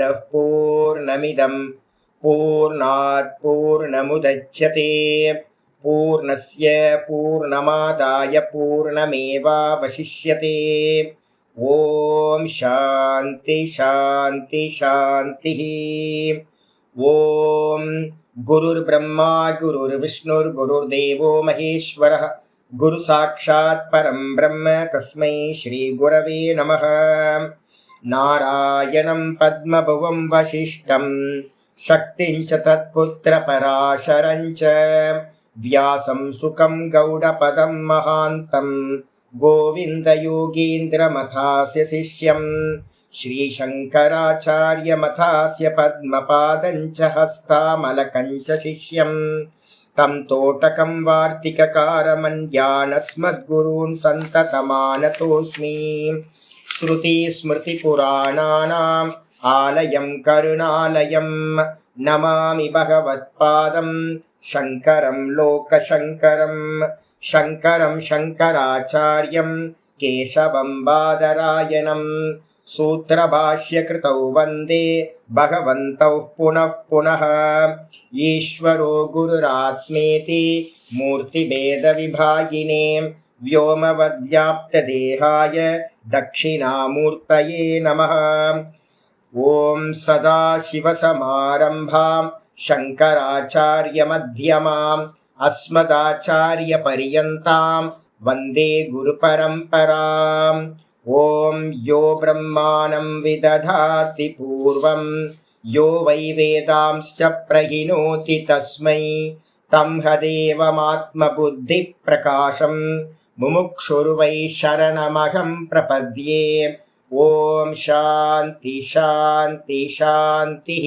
पूर्णमदः पूर्णमिदं पूर्णात् पूर्णमुदच्यते पूर्णस्य पूर्णमादाय पूर्णमेवावशिष्यते। ओम शांति शांति शांतिः। ओम गुरुर्ब्रह्मा गुरुर्विष्णुर्गुरुर्देवो महेश्वरः गुरु साक्षात् परं ब्रह्म तस्मै श्री गुरवे नमः। नारायणं पद्मभुवं वसिष्ठं शक्तिं च तत्पुत्र पराशरं च व्यासं सुखं गौडपदं महान्तं गोविन्द योगीन्द्रमथास्य शिष्यं श्रीशङ्कराचार्यमथास्य पद्मपादं च हस्तामलकं च शिष्यं तं तोटकं वार्तिककारमन्यानस्मद्गुरून् सन्ततमानतोऽस्मि। श्रुतिस्मृतिपुराणानाम् आलयं करुणालयं नमामि भगवत्पादं शङ्करं लोकशङ्करं शङ्करं शङ्कराचार्यं केशवं बादरायणं सूत्रभाष्यकृतौ वन्दे भगवन्तौ पुनः पुनः। ईश्वरो गुरुरात्मेति मूर्तिभेदविभागिने व्योमवद्व्याप्तदेहाय दक्षिणामूर्तये नमः। ॐ सदाशिवसमारम्भां शङ्कराचार्यमध्यमाम् अस्मदाचार्यपर्यन्तां वन्दे गुरुपरम्पराम्। ॐ यो ब्रह्माणं विदधाति पूर्वं यो वै वेदांश्च प्रहिणोति तस्मै तं हदेवमात्मबुद्धिप्रकाशं मुमुक्षुर्वै शरणमहं प्रपद्ये। ॐ शान्ति शान्ति शान्तिः।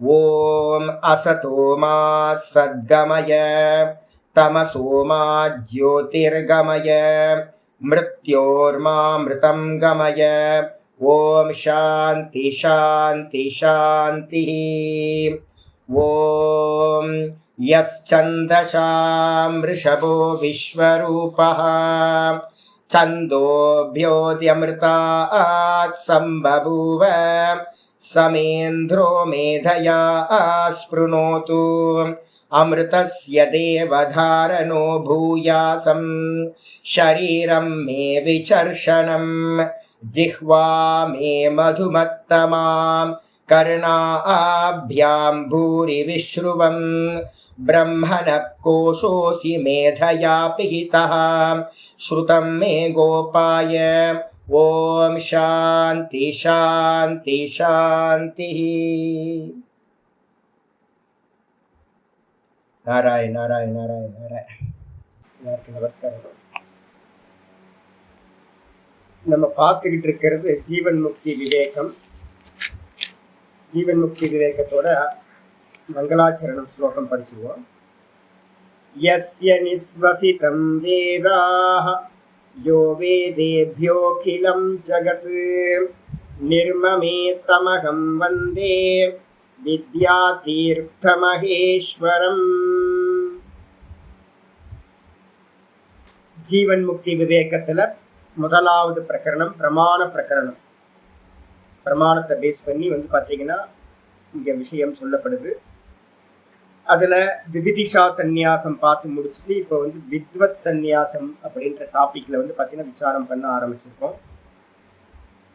ॐ असतो मा सद्गमय तमसो मा ज्योतिर्गमय मृत्योर्मामृतं गमय। ॐ शान्ति शान्ति शान्तिः। ॐ यश्चन्दसां वृषभो विश्वरूपः छन्दोभ्योऽद्यमृतात् सम्बभूव समेन्द्रो मेधया स्पृणोतु अमृतस्य देवधारणो भूयासं शरीरं मे विचर्षणं जिह्वा मे मधुमत्तमा कर्णाभ्यां भूरि विश्रुवं ब्रह्मणः कोशोऽसि मेधया पिहितः श्रुतं मे गोपाय। ॐ शान्ति शान्ति शान्तिः। नारायण नारायण नारायण नारायण। நமஸ்காரம். நம்ம பார்த்துக்கிட்டு இருக்கிறது ஜீவன் முக்தி விவேகம். ஜீவன் முக்தி விவேகத்தோட மங்களாச்சரணம் ஸ்லோகம் படிச்சுருவோம். யஸ்ய நிஸ்வசிதம் வேதாஹ யோ வேதேப்யோகிலம் ஜகத் நிர்மமே தமகம் வந்தே வித்யாதீர்த்தமகேஸ்வரம். ஜீவன் முக்தி விவேகத்துல முதலாவது பிரகரணம் பிரமாண பிரகரணம். பிரமாணத்தை பேஸ் பண்ணி பார்த்தீங்கன்னா இங்க விஷயம் சொல்லப்படுது. அதுல விவிதிஷா சந்நியாசம் பார்த்து முடிச்சுட்டு இப்போ வித்வத் சந்நியாசம் அப்படின்ற டாபிக்ல பார்த்தீங்கன்னா விசாரம் பண்ண ஆரம்பிச்சிருக்கோம்.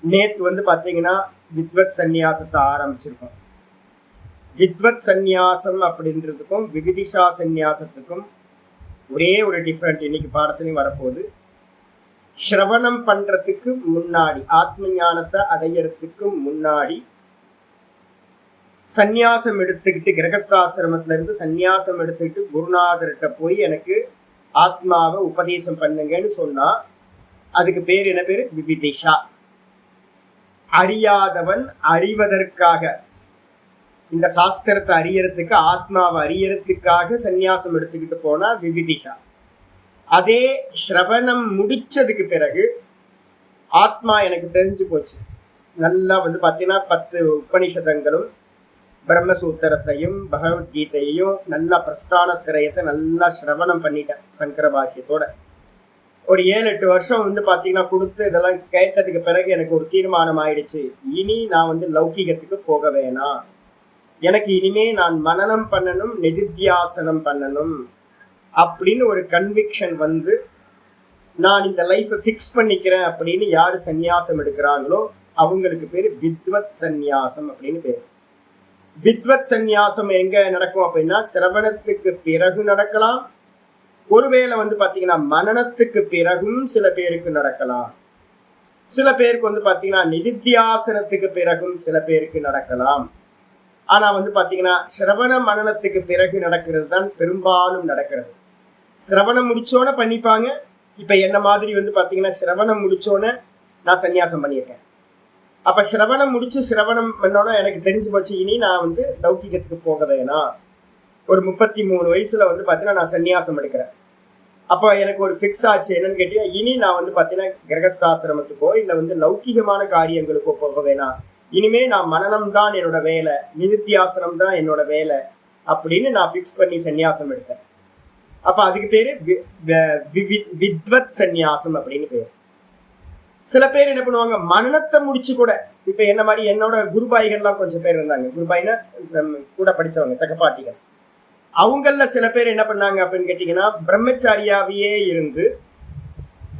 நேத்து பார்த்தீங்கன்னா வித்வத் சந்நியாசத்தை ஆரம்பிச்சிருக்கோம். வித்வத் சந்நியாசம் அப்படின்றதுக்கும் விவிதிஷா சந்நியாசத்துக்கும் ஒரே ஒரு டிஃப்ரெண்ட் இன்னைக்கு பாடத்துலையும் வரப்போகுது. ஸ்ரவணம் பண்றதுக்கு முன்னாடி, ஆத்ம ஞானத்தை அடையறதுக்கு முன்னாடி சந்நியாசம் எடுத்துக்கிட்டு, கிரகஸ்தாசிரமத்துல இருந்து சந்நியாசம் எடுத்துக்கிட்டு குருநாதர்கிட்ட போய் எனக்கு ஆத்மாவை உபதேசம் பண்ணுங்கன்னு சொன்னா அதுக்கு பேர் என்ன பேரு? விவிதிஷா. அறியாதவன் அறிவதற்காக, இந்த சாஸ்திரத்தை அறியறதுக்கு, ஆத்மாவை அறியறதுக்காக சந்நியாசம் எடுத்துக்கிட்டு போனா விவிதிஷா. அதே ஸ்ரவணம் முடிச்சதுக்கு பிறகு ஆத்மா எனக்கு தெரிஞ்சு போச்சு, நல்லா பார்த்தீங்கன்னா 10 உபனிஷதங்களும் பிரம்மசூத்திரத்தையும் பகவத்கீதையையும் நல்லா பிரஸ்தான திரயத்தை நல்லா ஸ்ரவணம் பண்ணிட்டேன் சங்கர பாஷ்யத்தோட. ஒரு 7-8 வருஷம் வந்து பாத்தீங்கன்னா கொடுத்து இதெல்லாம் கேட்டதுக்கு பிறகு எனக்கு ஒரு தீர்மானம் ஆயிடுச்சு. இனி நான் வந்து லௌகிகத்துக்கு போக வேணாம். எனக்கு இனிமே நான் மனனம் பண்ணணும், நிதித்தியாசனம் பண்ணணும் அப்படின்னு ஒரு கன்விக்ஷன் வந்து நான் இந்த லைஃப்பை ஃபிக்ஸ் பண்ணிக்கிறேன் அப்படின்னு யாரு சந்நியாசம் எடுக்கிறாங்களோ அவங்களுக்கு பேரு வித்வத் சந்நியாசம் அப்படின்னு பேரு. வித்வத் சந்நியாசம் எங்க நடக்கும் அப்படின்னா சிரவணத்துக்கு பிறகு நடக்கலாம். ஒருவேளை வந்து பாத்தீங்கன்னா மனனத்துக்கு பிறகும் சில பேருக்கு நடக்கலாம். சில பேருக்கு வந்து பாத்தீங்கன்னா நிதித்தியாசனத்துக்கு பிறகும் சில பேருக்கு நடக்கலாம். ஆனா வந்து பாத்தீங்கன்னா சிரவண மனனத்துக்கு பிறகு நடக்கிறது தான் பெரும்பாலும் நடக்கிறது. சிரவணம் முடிச்சோன்னு பண்ணிப்பாங்க. இப்ப என்ன மாதிரி வந்து பாத்தீங்கன்னா சிரவணம் முடிச்சோன்னு நான் சன்னியாசம் பண்ணியிருக்கேன். அப்ப சிரவணம் முடிச்சு சிரவணம் பண்ணோன்னா எனக்கு தெரிஞ்சு போச்சு இனி நான் வந்து லௌகிகத்துக்கு போக வேணாம். ஒரு 33 வயசுல வந்து பாத்தீங்கன்னா நான் சன்னியாசம் எடுக்கிறேன். அப்போ எனக்கு ஒரு ஃபிக்ஸ் ஆச்சு என்னன்னு கேட்டீங்கன்னா இனி நான் வந்து பாத்தீங்கன்னா கிரகஸ்தாசிரமத்துக்கோ இல்லை வந்து லௌகிகமான காரியங்களுக்கோ போக வேணாம். இனிமே நான் மனனம் தான் என்னோட வேலை, நிதித்தியாசனம் தான் என்னோட வேலை அப்படின்னு நான் ஃபிக்ஸ் பண்ணி சன்னியாசம் எடுத்தேன். அப்ப அதுக்கு பேரு வித்வத் சந்நியாசம் அப்படின்னு பேரு. சில பேர் என்ன பண்ணுவாங்க மனனத்தை முடிச்சு கூட, இப்ப என்ன மாதிரி என்னோட குருபாய்கள்லாம் கொஞ்சம் பேர் இருந்தாங்க. குருபாய்னா கூட படிச்சவங்க சகபாட்டிகள். அவங்கள சில பேர் என்ன பண்ணாங்க அப்படின்னு கேட்டீங்கன்னா பிரம்மச்சாரியாவையே இருந்து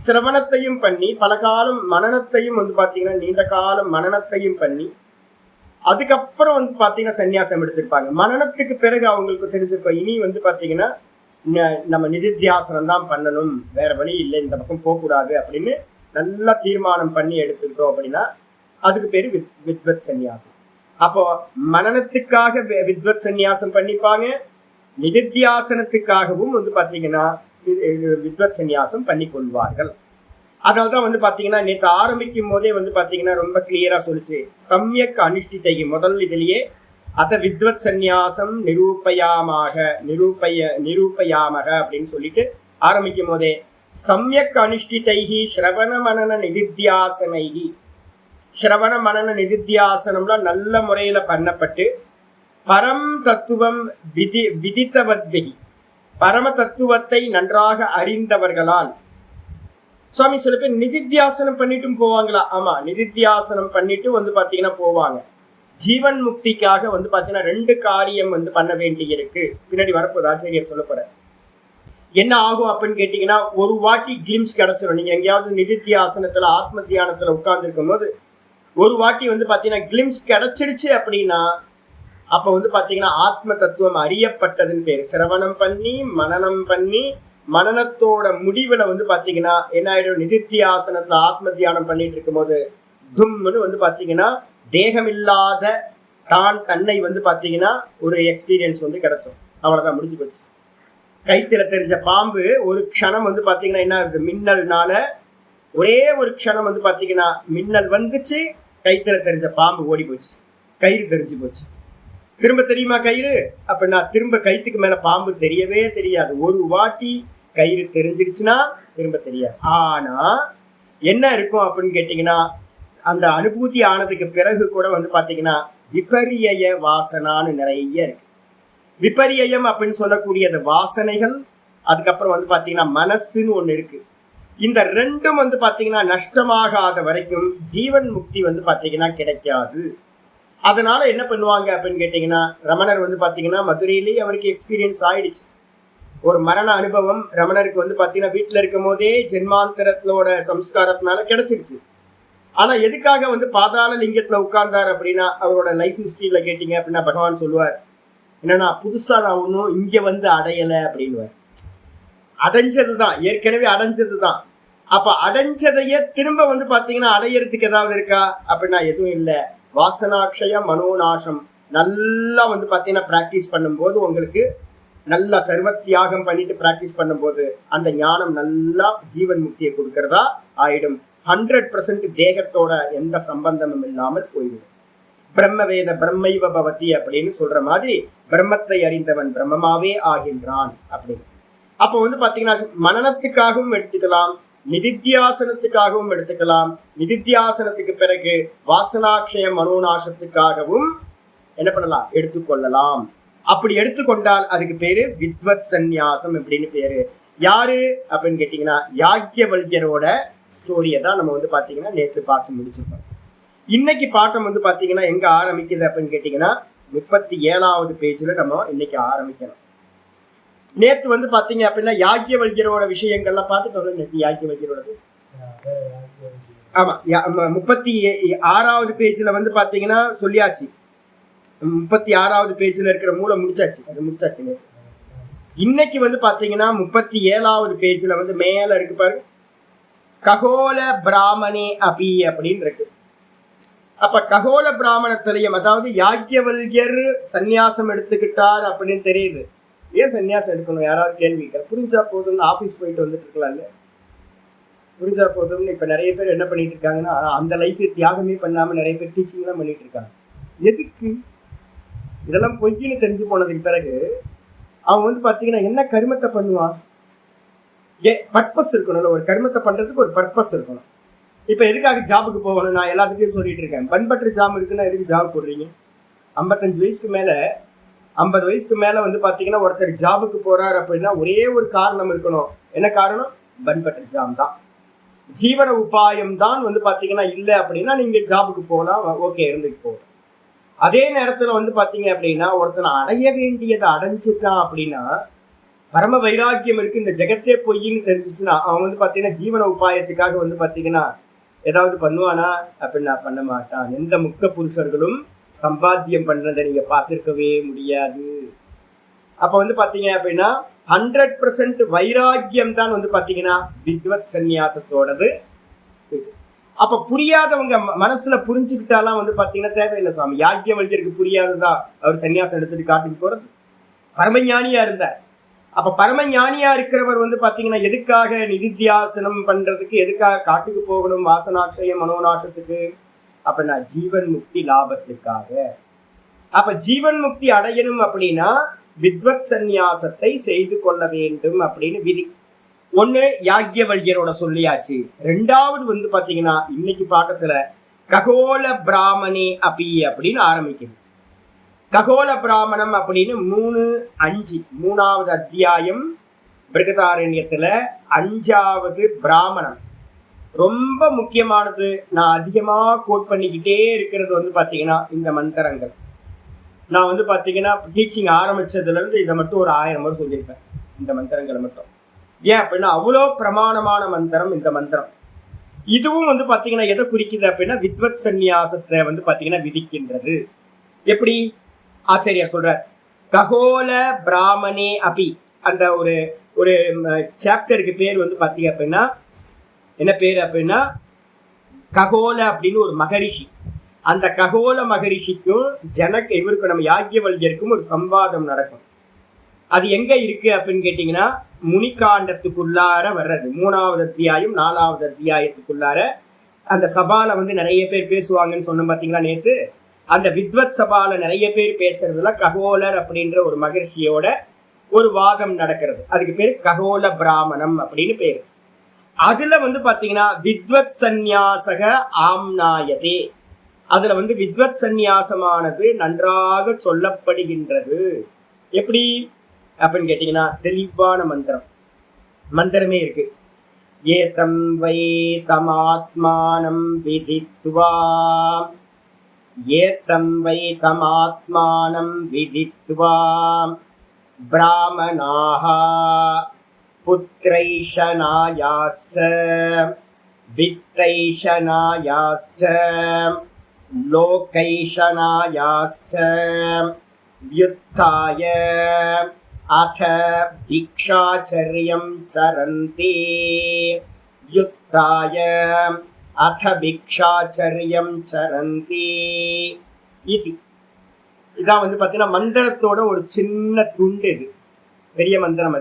சிரவணத்தையும் பண்ணி பல காலம் மனனத்தையும் வந்து பாத்தீங்கன்னா நீண்ட காலம் மனனத்தையும் பண்ணி அதுக்கப்புறம் வந்து பாத்தீங்கன்னா சன்னியாசம் எடுத்திருப்பாங்க. மனனத்துக்கு பிறகு அவங்களுக்கு தெரிஞ்சிருக்கோம் இனி வந்து பாத்தீங்கன்னா நம்ம நிதித்தியாசனம் தான் பண்ணணும், வேற வழி இல்லை, இந்த பக்கம் போகக்கூடாது அப்படின்னு நல்லா தீர்மானம் பண்ணி எடுத்துக்கிட்டோம் அப்படின்னா அதுக்கு பேரு வித்வத் சந்நியாசம். அப்போ மனனத்துக்காக வித்வத் சந்நியாசம் பண்ணிப்பாங்க, நிதித்தியாசனத்துக்காகவும் வந்து பாத்தீங்கன்னா வித்வத் சந்நியாசம் பண்ணி கொள்வார்கள். அதனால்தான் வந்து பாத்தீங்கன்னா நேற்று ஆரம்பிக்கும் போதே வந்து பாத்தீங்கன்னா ரொம்ப கிளியரா சொல்லிச்சு. சம்யக் அனுஷ்டிதை முதல் இதுலயே அத வித்வத் சந்நியாசம் நிரூபயாமக அப்படின்னு சொல்லிட்டு ஆரம்பிக்கும் போதே சம்யக் அனுஷ்டிதைஹி ஸ்ரவண மனன நிதித்தியாசனைஹி, ஸ்ரவண மனன நிதித்தியாசனம்லாம் நல்ல முறையில பண்ணப்பட்டு பரம் தத்துவம் விதித்தவத்பிஹி, பரம தத்துவத்தை நன்றாக அறிந்தவர்களால். சுவாமி சில பேர் நிதித்தியாசனம் பண்ணிட்டும் போவாங்களா? ஆமா, நிதித்தியாசனம் பண்ணிட்டு வந்து பாத்தீங்கன்னா போவாங்க. ஜீவன் முக்திக்காக வந்து பாத்தீங்கன்னா 2 காரியம் வந்து பண்ண வேண்டி இருக்கு. பின்னாடி வரப்போது ஆச்சரியர் சொல்ல போற. என்ன ஆகும் அப்படின்னு கேட்டீங்கன்னா ஒரு வாட்டி கிளிம்ஸ் கிடைச்சிடும். நீங்க எங்கேயாவது நிதித்தியாசனத்துல ஆத்ம தியானத்துல உட்கார்ந்து இருக்கும் போது ஒரு வாட்டி வந்து பாத்தீங்கன்னா கிளிம்ஸ் கிடைச்சிடுச்சு அப்படின்னா அப்ப வந்து பாத்தீங்கன்னா ஆத்ம தத்துவம் அறியப்பட்டதுன்னு பேரு. சிரவணம் பண்ணி மனனம் பண்ணி மனனத்தோட முடிவுல வந்து பாத்தீங்கன்னா என்ன ஆயிடும், நிதித்தியாசனத்துல ஆத்ம தியானம் பண்ணிட்டு இருக்கும் போது தும்னு வந்து பாத்தீங்கன்னா தேகமில்லாத தன்னை வந்து பாத்தீங்கன்னா ஒரு எக்ஸ்பீரியன்ஸ் வந்து கிடைச்சோம். அவ்வளவுதான், முடிஞ்சு போச்சு. கைத்துல தெரிஞ்ச பாம்பு ஒரு க்ஷணம் வந்து பாத்தீங்கன்னா என்ன ஆகுது, மின்னல்னால ஒரே ஒரு க்ஷணம் வந்து பாத்தீங்கன்னா மின்னல் வந்துச்சு, கைத்துல தெரிஞ்ச பாம்பு ஓடி போச்சு, கயிறு தெரிஞ்சு போச்சு. திரும்ப தெரியுமா கயிறு அப்படின்னா திரும்ப கைத்துக்கு மேல பாம்பு தெரியவே தெரியாது. ஒரு வாட்டி கயிறு தெரிஞ்சிடுச்சுன்னா திரும்ப தெரியாது. ஆனா என்ன இருக்கும் அப்படின்னு கேட்டீங்கன்னா அந்த அனுபூதி ஆனதுக்கு பிறகு கூட வந்து பாத்தீங்கன்னா விபரிய வாசனான்னு நிறைய இருக்கு. விபரியம் அப்படின்னு சொல்லக்கூடியது வாசனைகள், அதுக்கப்புறம் வந்து பாத்தீங்கன்னா மனசுன்னு ஒண்ணு இருக்கு. இந்த 2ம் வந்து பாத்தீங்கன்னா நஷ்டமாகாத வரைக்கும் ஜீவன் முக்தி வந்து பாத்தீங்கன்னா கிடைக்காது. அதனால என்ன பண்ணுவாங்க அப்படின்னு கேட்டீங்கன்னா ரமணர் வந்து பாத்தீங்கன்னா மதுரையிலேயே அவருக்கு எக்ஸ்பீரியன்ஸ் ஆயிடுச்சு. ஒரு மரண அனுபவம் ரமணருக்கு வந்து பாத்தீங்கன்னா வீட்டுல இருக்கும் போதே ஜென்மாந்தரத்தோட சம்ஸ்காரத்தினால கிடைச்சிருச்சு. ஆனா எதுக்காக வந்து பாதாள லிங்கத்துல உட்கார்ந்தார் அப்படின்னா அவரோட லைஃப் ஹிஸ்டரியில கேட்டீங்க அப்படின்னா பகவான் சொல்லுவார் என்னன்னா புதுசா நான் ஒன்றும் இங்க வந்து அடையலை அப்படின்னு. அடைஞ்சதுதான், ஏற்கனவே அடைஞ்சதுதான். அப்ப அடைஞ்சதைய திரும்ப வந்து பாத்தீங்கன்னா அடையறதுக்கு ஏதாவது இருக்கா அப்படின்னா எதுவும் இல்லை. வாசனாட்சயம் மனோநாசம் நல்லா வந்து பாத்தீங்கன்னா பிராக்டிஸ் பண்ணும்போது உங்களுக்கு நல்லா சர்வத்தியாகம் பண்ணிட்டு பிராக்டிஸ் பண்ணும்போது அந்த ஞானம் நல்லா ஜீவன் முக்தியை கொடுக்கறதா ஆயிடும். 100% தேகத்தோட எந்த சம்பந்தமும் இல்லாமல் போய்விடும். பிரம்மவேத பிரம்மைவ பவதி அப்படின்னு சொல்ற மாதிரி பிரம்மத்தை அறிந்தவன் பிரம்மமாவே ஆகின்றான் அப்படின்னு. அப்போ வந்து பாத்தீங்கன்னா மனனத்துக்காகவும் எடுத்துக்கலாம், நிதித்தியாசனத்துக்காகவும் எடுத்துக்கலாம். நிதித்தியாசனத்துக்கு பிறகு வாசனாட்சய மனோநாசத்துக்காகவும் என்ன பண்ணலாம், எடுத்துக்கொள்ளலாம். அப்படி எடுத்துக்கொண்டால் அதுக்கு பேரு வித்வத் சந்நியாசம் அப்படின்னு பேரு. யாரு அப்படின்னு கேட்டீங்கன்னா யாக்ஞவல்யரோட ஸ்டோரியை தான் நம்ம வந்து பாத்தீங்கன்னா நேற்று பார்த்து முடிச்சிருக்கோம். இன்னைக்கு பாட்டம் வந்து பாத்தீங்கன்னா எங்க ஆரம்பிக்குது அப்படின்னு கேட்டீங்கன்னா 37வது பேஜ்ல நம்ம இன்னைக்கு ஆரம்பிக்கணும். நேத்து வந்து பாத்தீங்க அப்படின்னா யாக்ஞவல்யரோட விஷயங்கள்லாம் பார்த்துட்டு நேற்று யாக்ஞவல்யரோடது ஆமா 36வது பேஜ்ல வந்து பாத்தீங்கன்னா சொல்லியாச்சு. 36வது பேஜ்ல இருக்கிற மூளை முடிச்சாச்சு, அது முடிச்சாச்சு நேற்று. இன்னைக்கு வந்து பாத்தீங்கன்னா 37வது பேஜ்ல வந்து மேல இருக்கு பாரு, ககோல பிராமணே அபி அப்படின்னு இருக்கு. அப்ப ககோல பிராமணத்திலையும், அதாவது யாக்ஞவல்யர் சன்னியாசம் எடுத்துக்கிட்டார் அப்படின்னு தெரியுது. ஏன் சன்னியாசம் எடுக்கணும்? யாராவது கேள்வி கேட்க, புரிஞ்சா போதும்னு ஆபீஸ் போயிட்டு வந்துட்டு இருக்கலாம்ல, புரிஞ்சா போதும்னு. இப்ப நிறைய பேர் என்ன பண்ணிட்டு இருக்காங்கன்னா, அந்த லைஃபை தியாகமே பண்ணாம நிறைய பேர் டீச்சிங் எல்லாம் பண்ணிட்டு இருக்காங்க. எதுக்கு? இதெல்லாம் பொய்ன்னு தெரிஞ்சு போனதுக்கு பிறகு அவன் வந்து பாத்தீங்கன்னா என்ன கர்மத்தை பண்ணுவான்? பர்பஸ் இருக்கணும்ல, ஒரு கர்மத்தை பண்றதுக்கு ஒரு பர்பஸ் இருக்கணும். இப்ப எதுக்காக ஜாபுக்கு போகணும்? நான் எல்லாத்துக்கும் சொல்லிட்டு இருக்கேன், பண்பற்ற ஜாப் இருக்குன்னா எதுக்கு ஜாப் போடுறீங்க? 55 வயசுக்கு மேல 50 வயசுக்கு மேல வந்து பாத்தீங்கன்னா ஒருத்தர் ஜாபுக்கு போறாரு அப்படின்னா ஒரே ஒரு காரணம் இருக்கணும். என்ன காரணம்? பண்பற்ற ஜாம் தான், ஜீவன உபாயம் தான் வந்து பாத்தீங்கன்னா இல்லை அப்படின்னா நீங்க ஜாபுக்கு போகலாம், ஓகே, இருந்துட்டு போகலாம். அதே நேரத்துல வந்து பாத்தீங்க அப்படின்னா ஒருத்தனை அடைய வேண்டியதை அடைஞ்சிட்டான் அப்படின்னா, பரம வைராக்கியம் இருக்கு, இந்த ஜெகத்தே பொய்ன்னு தெரிஞ்சிச்சுன்னா அவன் வந்து பாத்தீங்கன்னா ஜீவன உபாயத்துக்காக வந்து பாத்தீங்கன்னா ஏதாவது பண்ணுவானா அப்படின்னா பண்ண மாட்டான். எந்த முக்த புருஷர்களும் சம்பாத்தியம் பண்றதை நீங்க பார்த்திருக்கவே முடியாது. அப்ப வந்து பாத்தீங்க அப்படின்னா 100% வைராக்கியம் தான் வந்து பாத்தீங்கன்னா வித்வத் சந்நியாசத்தோடது. அப்ப புரியாதவங்க மனசுல புரிஞ்சுக்கிட்டாலாம் வந்து பாத்தீங்கன்னா தேவையில்லை சுவாமி. யாக்ஞவல்யருக்கு புரியாததா அவர் சன்னியாசம் எடுத்துட்டு காட்டுக்கு போறது? பரமஞானியா இருந்தார். அப்ப பரமஞானியா இருக்கிறவர் வந்து பாத்தீங்கன்னா எதுக்காக நிதித்தியாசனம் பண்றதுக்கு, எதுக்காக காட்டுக்கு போகணும் வாசனாட்சயம் மனோநாசத்துக்கு அப்படின்னா ஜீவன் முக்தி லாபத்துக்காக. அப்ப ஜீவன் முக்தி அடையணும் அப்படின்னா வித்வத் சந்நியாசத்தை செய்து கொள்ள வேண்டும் அப்படின்னு விதி. ஒண்ணு யாக்ஞவல்யரோட சொல்லியாச்சு. ரெண்டாவது வந்து பாத்தீங்கன்னா இன்னைக்கு பாட்டத்துல ககோல பிராமணே அபி அப்படின்னு ஆரம்பிக்குது. ககோல பிராமணம் அப்படின்னு 3:5 3வது அத்தியாயம் பிருகதாரண்யத்துல 5வது பிராமணம் ரொம்ப முக்கியமானது. நான் அதிகமா கோட் பண்ணிக்கிட்டே இருக்கிறது வந்து பாத்தீங்கன்னா இந்த மந்திரங்கள். நான் வந்து பாத்தீங்கன்னா டீச்சிங் ஆரம்பிச்சதுல இருந்து இதை மட்டும் ஒரு 1000 முறை சொல்லியிருப்பேன், இந்த மந்திரங்களை மட்டும். ஏன் அப்படின்னா அவ்வளோ பிரமாணமான மந்திரம் இந்த மந்திரம். இதுவும் வந்து பாத்தீங்கன்னா எதை குறிக்குது அப்படின்னா வித்வத் சந்நியாசத்தை வந்து பாத்தீங்கன்னா விதிக்கின்றது. எப்படி ஆச்சாரியார் சொல்றார், ககோல பிராமணே அபி. அந்த ஒரு ஒரு சாப்டருக்கு பேர் வந்து பாத்தீங்க அப்படின்னா என்ன பேர் அப்படின்னா ககோல அப்படின்னு ஒரு மகரிஷி. அந்த ககோல மகரிஷிக்கும் இவருக்கும் நம்ம யாக்ஞவல்யருக்கும் ஒரு சம்வாதம் நடக்கும். அது எங்க இருக்கு அப்படின்னு கேட்டீங்கன்னா முனிகாண்டத்துக்குள்ளார வர்றது. 3வது அத்தியாயம் 4வது அத்தியாயத்துக்குள்ளார அந்த சபால வந்து நிறைய பேர் பேசுவாங்கன்னு சொன்ன பாத்தீங்களா நேத்து. அந்த வித்வத் சபால நிறைய பேர் பேசுறதுல ககோலர் அப்படின்ற ஒரு மகர்ஷியோட ஒரு வாதம் நடக்கிறது. அதுக்கு பேர் ககோல பிராமணம் அப்படின்னு பேரு. அதுல வந்து பாத்தீங்கன்னா வித்வத் சந்நியாசக ஆம்நாயதே, அதுல வந்து வித்வத் சந்நியாசமானது நன்றாக சொல்லப்படுகின்றது. எப்படி அப்படின்னு கேட்டீங்கன்னா தெளிவான மந்திரமே இருக்கு. ஏதம் வை தமாத்மானம் விதித்வா, ஏதம் வை தமாத்மானம் விதித்வா பிராமணாஹ புத்ரைஷனாயாஸ்ச வித்தைஷனாயாஸ்ச லோகைஷனாயாஸ்ச வ்யுத்தாய அத பிக்ஷாச்சர்யம் சரந்தி, வ்யுத்தாய அத பிக்ஷாச்சர்யம் சரந்தி. இதான் வந்து பாத்தீங்கன்னா மந்திரத்தோட ஒரு சின்ன துண்டு. இது பெரிய மந்திரம்.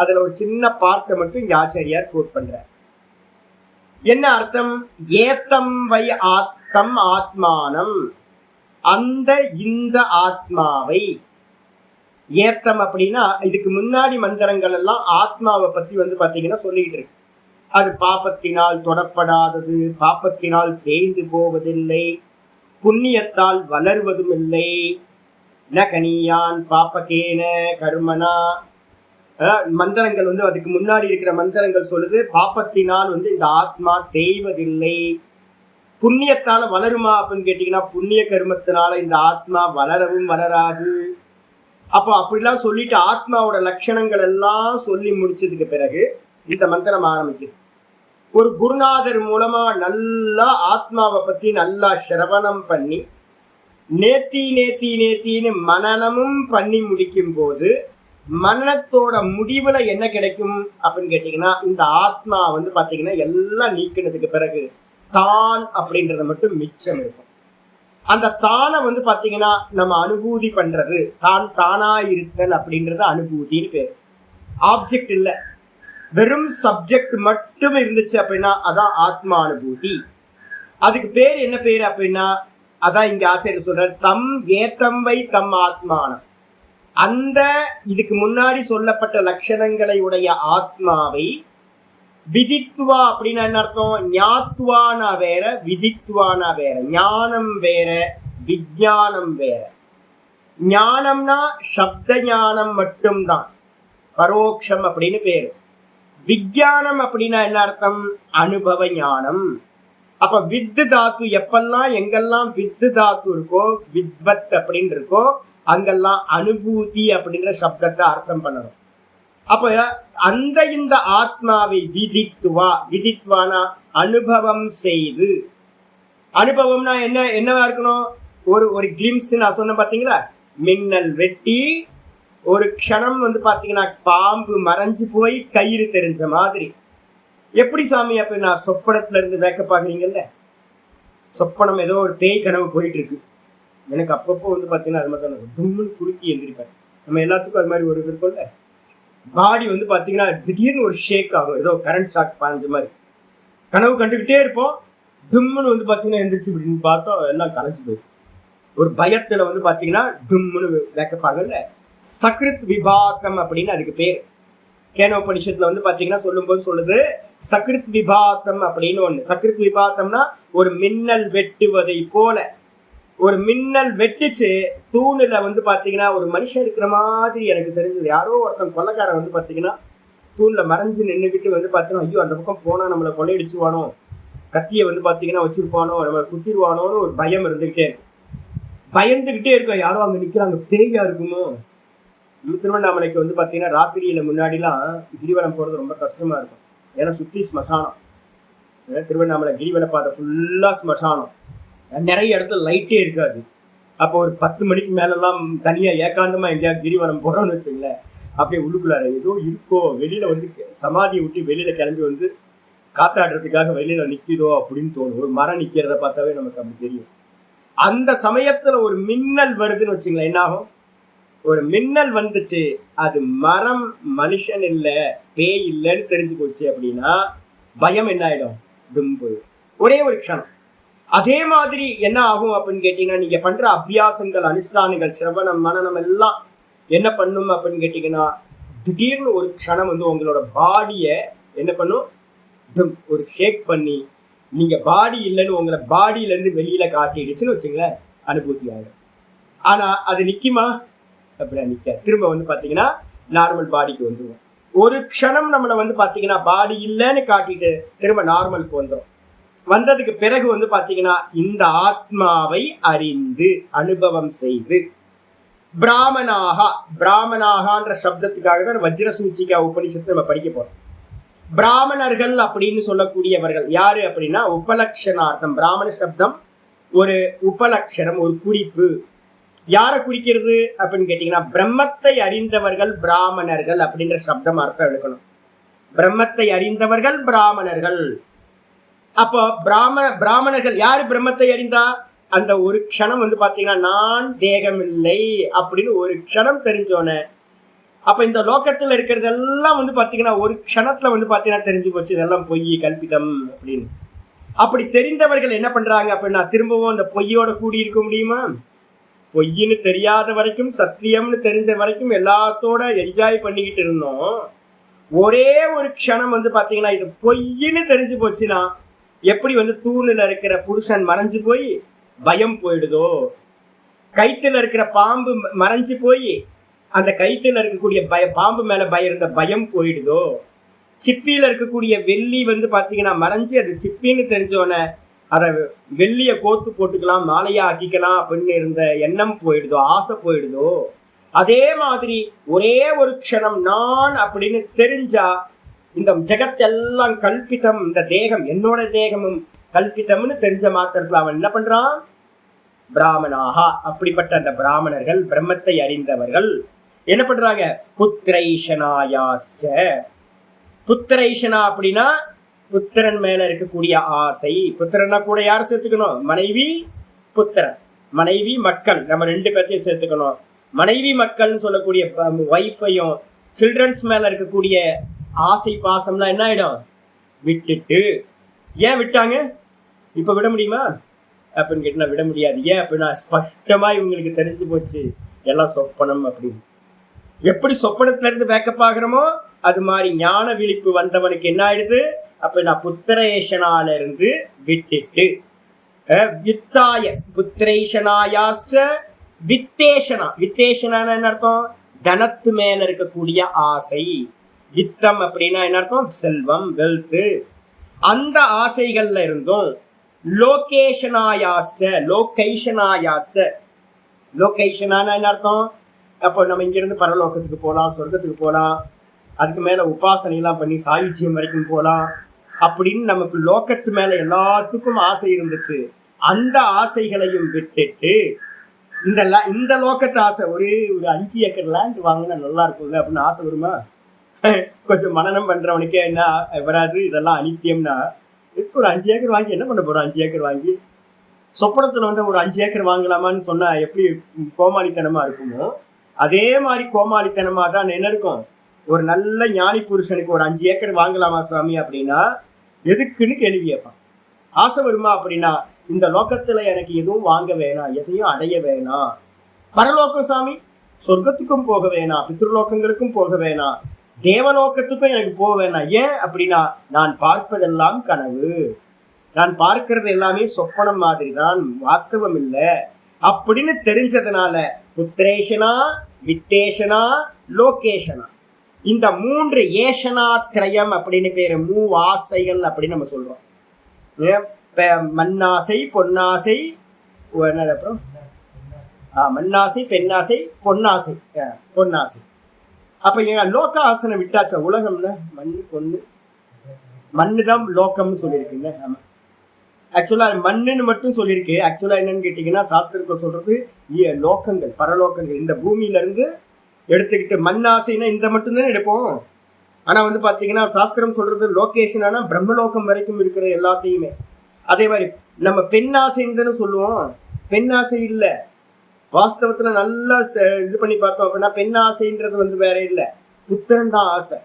அதுல ஒரு சின்ன பார்ட்டை மட்டும் இங்க ஆச்சாரியார் கோட் பண்றார். என்ன அர்த்தம்? ஏத்தம் வை ஆத்தம் ஆத்மானம், அந்த இந்த ஆத்மாவை. ஏத்தம் அப்படின்னா இதுக்கு முன்னாடி மந்திரங்கள் எல்லாம் ஆத்மாவை பத்தி வந்து பாத்தீங்கன்னா சொல்லிட்டு இருக்கு. அது பாபத்தினால் தொடப்படாதது, பாபத்தினால் தேய்ந்து போவதில்லை, புண்ணியத்தால் வளர்வதும் இல்லை. ந கனியான் பாபகேன கர்மனா மந்திரங்கள் வந்து அதுக்கு முன்னாடி இருக்கிற மந்திரங்கள் சொல்லுது, பாப்பத்தினால் வந்து இந்த ஆத்மா தேய்வதில்லை. புண்ணியத்தால வளருமா அப்படின்னு கேட்டீங்கன்னா புண்ணிய கர்மத்தினால இந்த ஆத்மா வளரவும் வளராது. அப்போ அப்படிலாம் சொல்லிட்டு ஆத்மாவோட லட்சணங்கள் எல்லாம் சொல்லி முடிச்சதுக்கு பிறகு இந்த மந்திரம் ஆரம்பிக்குது. ஒரு குருநாதர் மூலமா நல்லா ஆத்மாவை பத்தி நல்லா சிரவணம் பண்ணி நேத்தின்னு மனனமும் பண்ணி முடிக்கும் போது மனத்தோட முடிவுல என்ன கிடைக்கும் அப்படின்னு கேட்டீங்கன்னா, இந்த ஆத்மா வந்து பாத்தீங்கன்னா எல்லாம் நீக்கினதுக்கு பிறகு தான் அப்படின்றத மட்டும் மிச்சம் இருக்கும். அந்த தானை வந்து பாத்தீங்கன்னா நம்ம அனுபூதி பண்றது, தான் தானா இருத்தல் அப்படின்றது அனுபூதின்னு பேர். ஆப்ஜெக்ட் இல்லை, வெறும் சப்ஜெக்ட் மட்டும் இருந்துச்சு அப்படின்னா அதான் ஆத்மா அனுபூதி. அதுக்கு பேர் என்ன பேர் அப்படின்னா, அதான் இங்க ஆசிரியர் சொல்றார், தம் ஏத்தம் வை தம் ஆத்மானம். அந்த இதுக்கு முன்னாடி சொல்லப்பட்ட லட்சணங்களை உடைய ஆத்மாவை விதித்வா அப்படின்னா என்ன அர்த்தம்? ஞாத்வானா வேற, விதித்வானா வேற. ஞானம் வேற, விஞ்ஞானம் வேற. ஞானம்னா சப்த ஞானம் மட்டும்தான், பரோட்சம் அப்படின்னு பேரு. விஞ்ஞானம் அப்படின்னா என்ன அர்த்தம்? அனுபவ ஞானம். அப்ப வித்து தாத்து எப்பெல்லாம் எங்கெல்லாம் வித்து தாத்து இருக்கோ, வித்வத் அப்படின்னு இருக்கோ, அங்கெல்லாம் அனுபூதி அப்படின்ற சப்தத்தை அர்த்தம் பண்ணணும். அப்ப அந்த இந்த ஆத்மாவை விதித்வானா அனுபவம் செய்து. அனுபவம்னா என்னவா இருக்கணும்? ஒரு கிளிம்ஸ் நான் சொன்ன பாத்தீங்களா, மின்னல் வெட்டி ஒரு க்ஷணம் வந்து பாத்தீங்கன்னா பாம்பு மறைஞ்சு போய் கயிறு தெரிஞ்ச மாதிரி. எப்படி சாமி அப்படின்னா, சொப்பனத்துல இருந்து வேக்க பாக்குறீங்கல்ல, சொப்பனம் ஏதோ ஒரு பேய் கனவு போயிட்டு இருக்கு. எனக்கு அப்பப்போ வந்து பாத்தீங்கன்னா அது மாதிரி தும்முன்னு குலுக்கி எழுந்திருப்பேன். நம்ம எல்லாத்துக்கும் அது மாதிரி ஒரு இது இருக்கும்ல, பாடி வந்து பாத்தீங்கன்னா திடீர்னு ஒரு ஷேக் ஆகும், ஏதோ கரண்ட் ஷாக் பாஞ்ச மாதிரி. கனவு கண்டுகிட்டே இருப்போம், தும்முன்னு வந்து பாத்தீங்கன்னா எந்திரிச்சு இப்படின்னு பார்த்தா எல்லாம் கலைஞ்சு போயிடும். ஒரு பயத்துல வந்து பாத்தீங்கன்னா தும்முன்னு வேக்கப்பாங்கல்ல, சக்ருத் விபாகம் அப்படின்னு அதுக்கு பேர். கேனோபனிஷத்துல வந்து பாத்தீங்கன்னா சொல்லும்போது சொல்லுது, சக்ருத் விபாகம் அப்படின்னு ஒண்ணு. சக்ருத் விபாகம்னா ஒரு மின்னல் வெட்டுவதை போல. ஒரு மின்னல் வெட்டுச்சு தூணுல வந்து பாத்தீங்கன்னா ஒரு மனுஷன் இருக்கிற மாதிரி எனக்கு தெரிஞ்சது. யாரோ ஒருத்தன் கொள்ளைக்காரன் வந்து பாத்தீங்கன்னா தூண்ல மறைஞ்சு நின்றுக்கிட்டு வந்து பாத்தீங்கன்னா, ஐயோ அந்த பக்கம் போனா நம்மளை கொள்ளையடிச்சுவானோ, கத்தியை வந்து பாத்தீங்கன்னா வச்சிருப்பானோ, நம்மளை குத்திடுவானோன்னு ஒரு பயம் இருந்துகிட்டே இருக்கு. பயந்துகிட்டே இருக்கும், யாரோ அங்க நிக்கிறாங்க, பேயா இருக்குமோ. திருவண்ணாமலைக்கு வந்து பாத்தீங்கன்னா ராத்திரியில முன்னாடிலாம் கிரிவலம் போறது ரொம்ப கஷ்டமா இருக்கும். ஏன்னா சுத்தி ஸ்மசானம். திருவண்ணாமலை கிரிவல பாதை ஃபுல்லா ஸ்மசானம், நிறைய இடத்துல லைட்டே இருக்காது. அப்போ ஒரு 10 மணிக்கு மேலெல்லாம் தனியா ஏகாந்தமா எங்கேயாவது கிரிவலம் போறோம்னு வச்சுங்களேன், அப்படியே உள்ளுக்குள்ளார ஏதோ இருக்கோ, வெளியில வந்து சமாதியை விட்டு வெளியில கிளம்பி வந்து காத்தாடுறதுக்காக வெளியில நிற்கிதோ அப்படின்னு தோணும். ஒரு மரம் நிக்கிறத பார்த்தாவே நமக்கு அப்படி தெரியும். அந்த சமயத்துல ஒரு மின்னல் வருதுன்னு வச்சுங்களேன், என்ன ஆகும்? ஒரு மின்னல் வந்துச்சு, அது மரம் மனுஷன் இல்லை பேய் இல்லைன்னு தெரிஞ்சு போச்சு அப்படின்னா பயம் என்ன ஆயிடும்? போயிடும் ஒரே ஒரு க்ஷணம். அதே மாதிரி என்ன ஆகும் அப்படின்னு கேட்டீங்கன்னா, நீங்க பண்ற அபியாசங்கள், அனுஷ்டானங்கள், சிரவணம், மனனம் எல்லாம் என்ன பண்ணும் அப்படின்னு கேட்டீங்கன்னா, திடீர்னு ஒரு க்ஷணம் வந்து உங்களோட பாடியை என்ன பண்ணும்? ஒரு ஷேக் பண்ணி நீங்க பாடி இல்லைன்னு உங்களை பாடியில இருந்து வெளியில காட்டிடுச்சுன்னு வச்சுங்களேன், அனுபூதி ஆகிடும். ஆனா அது நிக்குமா? அப்படின்னா நிக்க. திரும்ப வந்து பாத்தீங்கன்னா நார்மல் பாடிக்கு வந்துடும். ஒரு க்ஷணம் நம்மளை வந்து பாத்தீங்கன்னா பாடி இல்லைன்னு காட்டிட்டு திரும்ப நார்மலுக்கு வந்துடும். வந்ததுக்கு பிறகு வந்து பாத்தீங்கன்னா இந்த ஆத்மாவை அறிந்து அனுபவம் செய்து பிராமணாகன்ற சப்தத்துக்காக தான் வஜ்ர சூச்சிகா உபனிஷத்தை நம்ம படிக்க போறோம். பிராமணர்கள் அப்படின்னு சொல்லக்கூடியவர்கள் யாரு அப்படின்னா, உபலக்ஷணார்த்தம். பிராமண சப்தம் ஒரு உபலக்ஷணம், ஒரு குறிப்பு. யாரை குறிக்கிறது அப்படின்னு கேட்டீங்கன்னா, பிரம்மத்தை அறிந்தவர்கள் பிராமணர்கள் அப்படின்ற சப்தம் அர்த்தம் எடுக்கணும். பிரம்மத்தை அறிந்தவர்கள் பிராமணர்கள். அப்போ பிராமணர்கள் யாரு பிரம்மத்தை அறிந்தா? அந்த ஒரு க்ஷணம் வந்து பாத்தீங்கன்னா நான் தேகமில்லை அப்படின்னு ஒரு க்ஷணம் தெரிஞ்சோன்னே, அப்ப இந்த லோகத்துல இருக்கிறதெல்லாம் வந்து பாத்தீங்கன்னா ஒரு க்ஷணத்துல வந்து பாத்தீங்கன்னா தெரிஞ்சு போச்சு, இதெல்லாம் பொய், கல்பிதம் அப்படின்னு. அப்படி தெரிந்தவர்கள் என்ன பண்றாங்க அப்படின்னா, திரும்பவும் அந்த பொய்யோட கூடி இருக்க முடியுமா? பொய்ன்னு தெரியாத வரைக்கும், சத்தியம்னு தெரிஞ்ச வரைக்கும் எல்லாத்தோட என்ஜாய் பண்ணிக்கிட்டு இருந்தோம். ஒரே ஒரு க்ஷணம் வந்து பாத்தீங்கன்னா இது பொய்ன்னு தெரிஞ்சு போச்சுன்னா, எப்படி வந்து தூணுல இருக்கிற புருஷன் மறைஞ்சு போய் பயம் போயிடுதோ, கைத்துல இருக்கிற பாம்பு மறைஞ்சு போய் அந்த கயிற்றுல இருக்கக்கூடிய பாம்பு மேல இருந்த பயம் போயிடுதோ, சிப்பியில இருக்கக்கூடிய வெள்ளி வந்து பாத்தீங்கன்னா மறைஞ்சு அது சிப்பின்னு தெரிஞ்சோடனே அதை வெள்ளிய கோத்து போட்டுக்கலாம், மாலையா ஆக்கிக்கலாம் அப்படின்னு இருந்த எண்ணம் போயிடுதோ, ஆசை போயிடுதோ, அதே மாதிரி ஒரே ஒரு க்ஷணம் நான் அப்படின்னு தெரிஞ்சா இந்த ஜெகத்தெல்லாம் கல்பிதம், இந்த தேகம் என்னோட தேகமும் கல்பிதம்னு தெரிஞ்ச மாத்திரத்துல அவன் என்ன பண்றான்? பிராமணாகா, அப்படிப்பட்ட அந்த பிராமணர்கள், பிரம்மத்தை அறிந்தவர்கள் என்ன பண்றாங்க? புத்திரைஷனாயாஸ்ச. புத்திரைஷனா அப்படின்னா புத்திரன் மேல இருக்கக்கூடிய ஆசை. புத்திரனா கூட யார் சேர்த்துக்கணும்? மனைவி, புத்திரன். மனைவி, மக்கள், நம்ம ரெண்டு பேர்த்தையும் சேர்த்துக்கணும். மனைவி மக்கள்னு சொல்லக்கூடிய ஒய்ஃபையும் சில்ட்ரன்ஸ் மேல இருக்கக்கூடிய ஆசை பாசம்லாம் என்ன ஆயிடும்? விட்டுட்டு. ஏன் விட்டாங்க? இப்ப விட முடியுமா அப்படின்னு கேட்டா விட முடியாது. ஏன் அப்படின்னா ஸ்பஷ்டமா இவங்களுக்கு தெரிஞ்சு போச்சு எல்லாம் சொப்பனம் அப்படின்னு. எப்படி சொப்பனத்துல இருந்து பேக்கப் ஆகிறோமோ அது மாதிரி ஞான விழிப்பு வந்தவனுக்கு என்ன ஆயிடுது? அப்ப நான் புத்திரேஷனால இருந்து விட்டுட்டு வித்தாய புத்திரேஷனாயாச்ச வித்தேஷனா. வித்தேஷனான என்ன அர்த்தம்? தனத்து மேல இருக்கக்கூடிய ஆசை. வித்தம் அப்படின்னா என்ன அர்த்தம்? செல்வம், வெல்த். அந்த ஆசைகள்ல இருந்தும் லோகேஷனாயாச்ச, லோகைஷனாயாச்ச. லோகைஷனான என்ன அர்த்தம்? அப்போ நம்ம இங்கிருந்து பரலோகத்துக்கு போகலாம், சொர்க்கத்துக்கு போகலாம், அதுக்கு மேல உபாசனை எல்லாம் பண்ணி சாயுச்சியம் வரைக்கும் போகலாம் அப்படின்னு நமக்கு லோகத்து மேல எல்லாத்துக்கும் ஆசை இருந்துச்சு. அந்த ஆசைகளையும் விட்டுட்டு இந்த லோகத்து ஆசை, ஒரு 5 ஏக்கர் லேண்ட் வாங்கினா நல்லா இருக்கும்ல அப்படின்னு ஆசை வருமா? கொஞ்சம் மனநம் பண்றவனுக்கே என்ன வராது? இதெல்லாம் அனித்தியம்னா இதுக்கு ஒரு 5 ஏக்கர் வாங்கி என்ன பண்ண போறோம்? 5 ஏக்கர் வாங்கி சொப்பனத்துல வந்து ஒரு 5 ஏக்கர் வாங்கலாமான்னு சொன்னா எப்படி கோமாளித்தனமா இருக்குமோ, அதே மாதிரி கோமாளித்தனமா தான் என்ன இருக்கும்? ஒரு நல்ல ஞானி புருஷனுக்கு ஒரு 5 ஏக்கர் வாங்கலாமா சுவாமி அப்படின்னா எதுக்குன்னு கேள்வி கேட்பான். ஆசை வருமா அப்படின்னா இந்த லோகத்துல எனக்கு எதுவும் வாங்க வேணாம், எதையும் அடைய வேணாம். பரலோகம் சாமி, சொர்க்கத்துக்கும் போக வேணாம், பித்ருலோகங்களுக்கும் போக வேணாம், தேவலோகத்துக்கும் எனக்கு போக வேணாம். ஏன் அப்படின்னா நான் பார்ப்பதெல்லாம் கனவு, நான் பார்க்கறது எல்லாமே சொப்பனம் மாதிரி தான், வாஸ்தவம் இல்லை அப்படின்னு தெரிஞ்சதுனால புத்திரேஷனா, வித்தேஷனா, லோகேஷனா, இந்த 3 ஏஷனா திரயம் அப்படின்னு பேரு, ஆசைகள் அப்படின்னு நம்ம சொல்றோம். மண்ணாசை, பொன்னாசை, அப்புறம் மண்ணாசை, பெண்ணாசை, பொன்னாசை, பொன்னாசை. அப்ப என் லோக ஆசனை விட்டாச்சா? உலகம்ல மண்ணு, பொண்ணு, மண்ணுதான் லோகம்னு சொல்லியிருக்குங்க. ஆமா, ஆக்சுவலா மண்ணுன்னு மட்டும் சொல்லியிருக்கு. ஆக்சுவலா என்னன்னு கேட்டீங்கன்னா சாஸ்திரத்தை சொல்றது லோகங்கள், பரலோகங்கள். இந்த பூமியில இருந்து எடுத்துக்கிட்டு மண்ணாசைன்னா இந்த மட்டும்தானே எடுப்போம். ஆனா வந்து பாத்தீங்கன்னா சாஸ்திரம் சொல்றது லோகேஷனானா பிரம்மலோகம் வரைக்கும் இருக்கிற எல்லாத்தையுமே. அதே மாதிரி நம்ம பெண்ணாசைன்னு சொல்லுவோம், பெண்ணாசை இல்லை. வாஸ்தவத்துல நல்லா இது பண்ணி பார்த்தோம் அப்படின்னா பெண்ணாசைன்றது வந்து வேற இல்லை, புத்திரன் தான் ஆசை.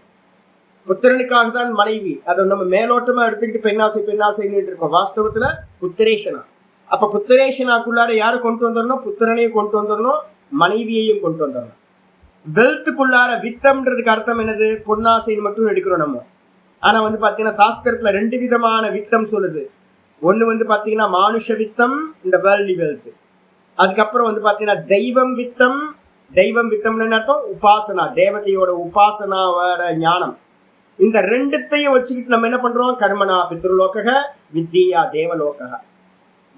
புத்திரனுக்காக தான் மனைவி. அதை நம்ம மேலோட்டமா எடுத்துக்கிட்டு பெண்ணாசை பெண்ணாசைன்னு இருக்கோம். வாஸ்தவத்துல புத்திரேஷனா. அப்ப புத்திரேஷனாக்குள்ளார யாரை கொண்டு வந்துடணும்? புத்திரனையும் கொண்டு வந்துடணும், மனைவியையும் கொண்டு வந்துடணும். வெல்த்துக்குள்ளார வித்தம்ன்றதுக்கு அர்த்தம் என்னது? பொன்னாசைன்னு மட்டும் எடுக்கிறோம் நம்ம. ஆனா வந்து பாத்தீங்கன்னா சாஸ்திரத்துல 2 விதமான வித்தம் சொல்லுது. ஒண்ணு வந்து பாத்தீங்கன்னா மானுஷ வித்தம், இந்த வேர்ல்டி வெல்த். அதுக்கப்புறம் வந்து பாத்தீங்கன்னா தெய்வம் வித்தம். தெய்வம் வித்தம்னு அர்த்தம் உபாசனா, தேவதையோட உபாசனாவோட ஞானம். இந்த 2த்தையும் வச்சுக்கிட்டு நம்ம என்ன பண்றோம்? கர்மனா பித்ருலோக, வித்தியா தேவலோக.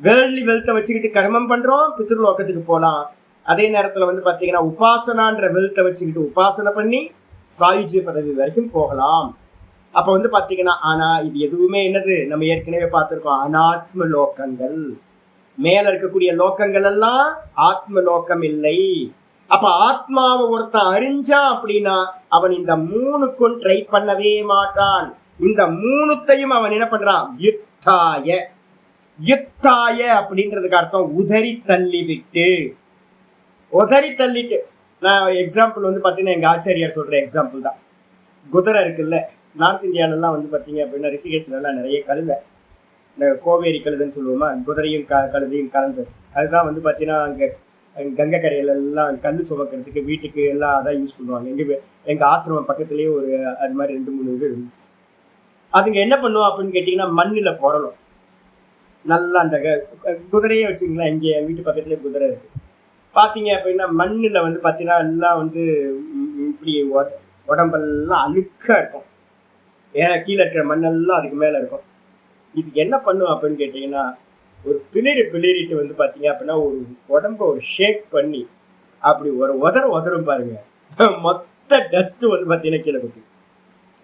வேர்ல்டி வெல்த்தை வச்சுக்கிட்டு கர்மம் பண்றோம், பித்ருலோகத்துக்கு போகலாம். அதே நேரத்துல வந்து பாத்தீங்கன்னா உபாசனான்ற வெல்த்தை வச்சுக்கிட்டு உபாசனை பண்ணி சாயுஜ்ய பதவி வரைக்கும் போகலாம். அப்ப வந்து பாத்தீங்கன்னா ஆனா இது எதுவுமே என்னது? நம்ம ஏற்கனவே பார்த்திருக்கோம், அனாத்ம லோகங்கள். மேல இருக்கக்கூடிய லோகங்கள் எல்லாம் ஆத்ம லோகம் இல்லை. அப்ப ஆத்மாவை ஒருத்தன் அறிஞ்சான் அப்படின்னா அவன் இந்த 3க்கும் ட்ரை பண்ணவே மாட்டான். இந்த 3த்தையும் அவன் என்ன பண்றான்? யுத்தாய. யுத்தாய அப்படின்றதுக்கு அர்த்தம் உதறி தள்ளி விட்டு. உதறி தள்ளிட்டு. நான் எக்ஸாம்பிள் வந்து பாத்தீங்கன்னா எங்க ஆச்சாரியார் சொல்ற எக்ஸாம்பிள் தான். குதிரை இருக்குல்ல, நார்த் இந்தியாவிலலாம் வந்து பார்த்தீங்க அப்படின்னா ரிஷிகேஷ்லாம் நிறைய கழுதை, இந்த கோவேரி கழுதைன்னு சொல்லுவோமா, குதிரையும் கழுதையும் கலந்தது. அதுதான் வந்து பார்த்தீங்கன்னா அங்கே கங்கை கரையிலெல்லாம் கல் சுமக்கிறதுக்கு வீட்டுக்கு எல்லாம் அதான் யூஸ் பண்ணுவாங்க. எங்கள் ஆசிரமம் பக்கத்துலேயே ஒரு அது மாதிரி 2-3 இது இருந்துச்சு. அதுங்க என்ன பண்ணுவோம் அப்படின்னு கேட்டிங்கன்னா மண்ணில் புரளும் நல்லா. அந்த குதிரையே வச்சுங்களேன், இங்கே வீட்டு பக்கத்துலேயே குதிரை இருக்குது. பாத்தீங்க அப்படின்னா மண்ணுல வந்து பாத்தீங்கன்னா எல்லாம் வந்து இப்படி உடம்பெல்லாம் அழுக்கா இருக்கும். ஏன்னா கீழே இருக்கிற மண்ணெல்லாம் அதுக்கு மேல இருக்கும். இதுக்கு என்ன பண்ணும் அப்படின்னு கேட்டீங்கன்னா, ஒரு பிளிரிட்டு வந்து பாத்தீங்க அப்படின்னா ஒரு உடம்ப ஒரு ஷேக் பண்ணி அப்படி ஒரு உதரும் பாருங்க. மொத்த டஸ்ட் வந்து பாத்தீங்கன்னா கீழே கொட்டி.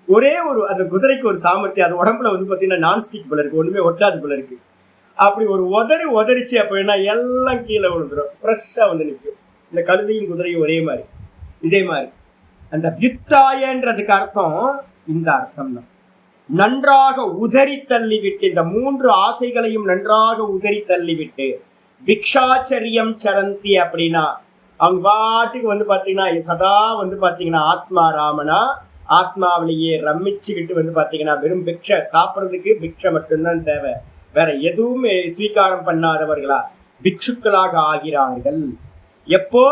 ஒரே ஒரு அந்த குதிரைக்கு ஒரு சாமர்த்தியம், அது உடம்புல வந்து பாத்தீங்கன்னா நான்ஸ்டிக் போல இருக்கு, ஒண்ணுமே ஒட்டாது போல இருக்கு. அப்படி ஒரு உதறிச்சு அப்படின்னா எல்லாம் கீழே விழுந்துடும், ஃப்ரெஷ்ஷா வந்து நிற்கும். இந்த கழுதையும் குதிரையும் ஒரே மாதிரி. இதே மாதிரி அந்த வித்தாயன்றதுக்கு அர்த்தம் இந்த அர்த்தம் தான். நன்றாக உதறி தள்ளிவிட்டு, இந்த 3 ஆசைகளையும் நன்றாக உதறி தள்ளிவிட்டு பிக்ஷாச்சரியம் சரந்தி அப்படின்னா அவங்க பாட்டுக்கு வந்து பாத்தீங்கன்னா சதா வந்து பாத்தீங்கன்னா ஆத்மா ராமனா ஆத்மாவிலேயே ரமிச்சுக்கிட்டு வந்து பாத்தீங்கன்னா வெறும் பிக்ஷை சாப்பிட்றதுக்கு பிக்ஷை மட்டும்தான் தேவை, வேற எதுவுமே ஸ்வீகாரம் பண்ணாதவர்களா பிக்ஷுக்களாக ஆகிறார்கள். எப்போ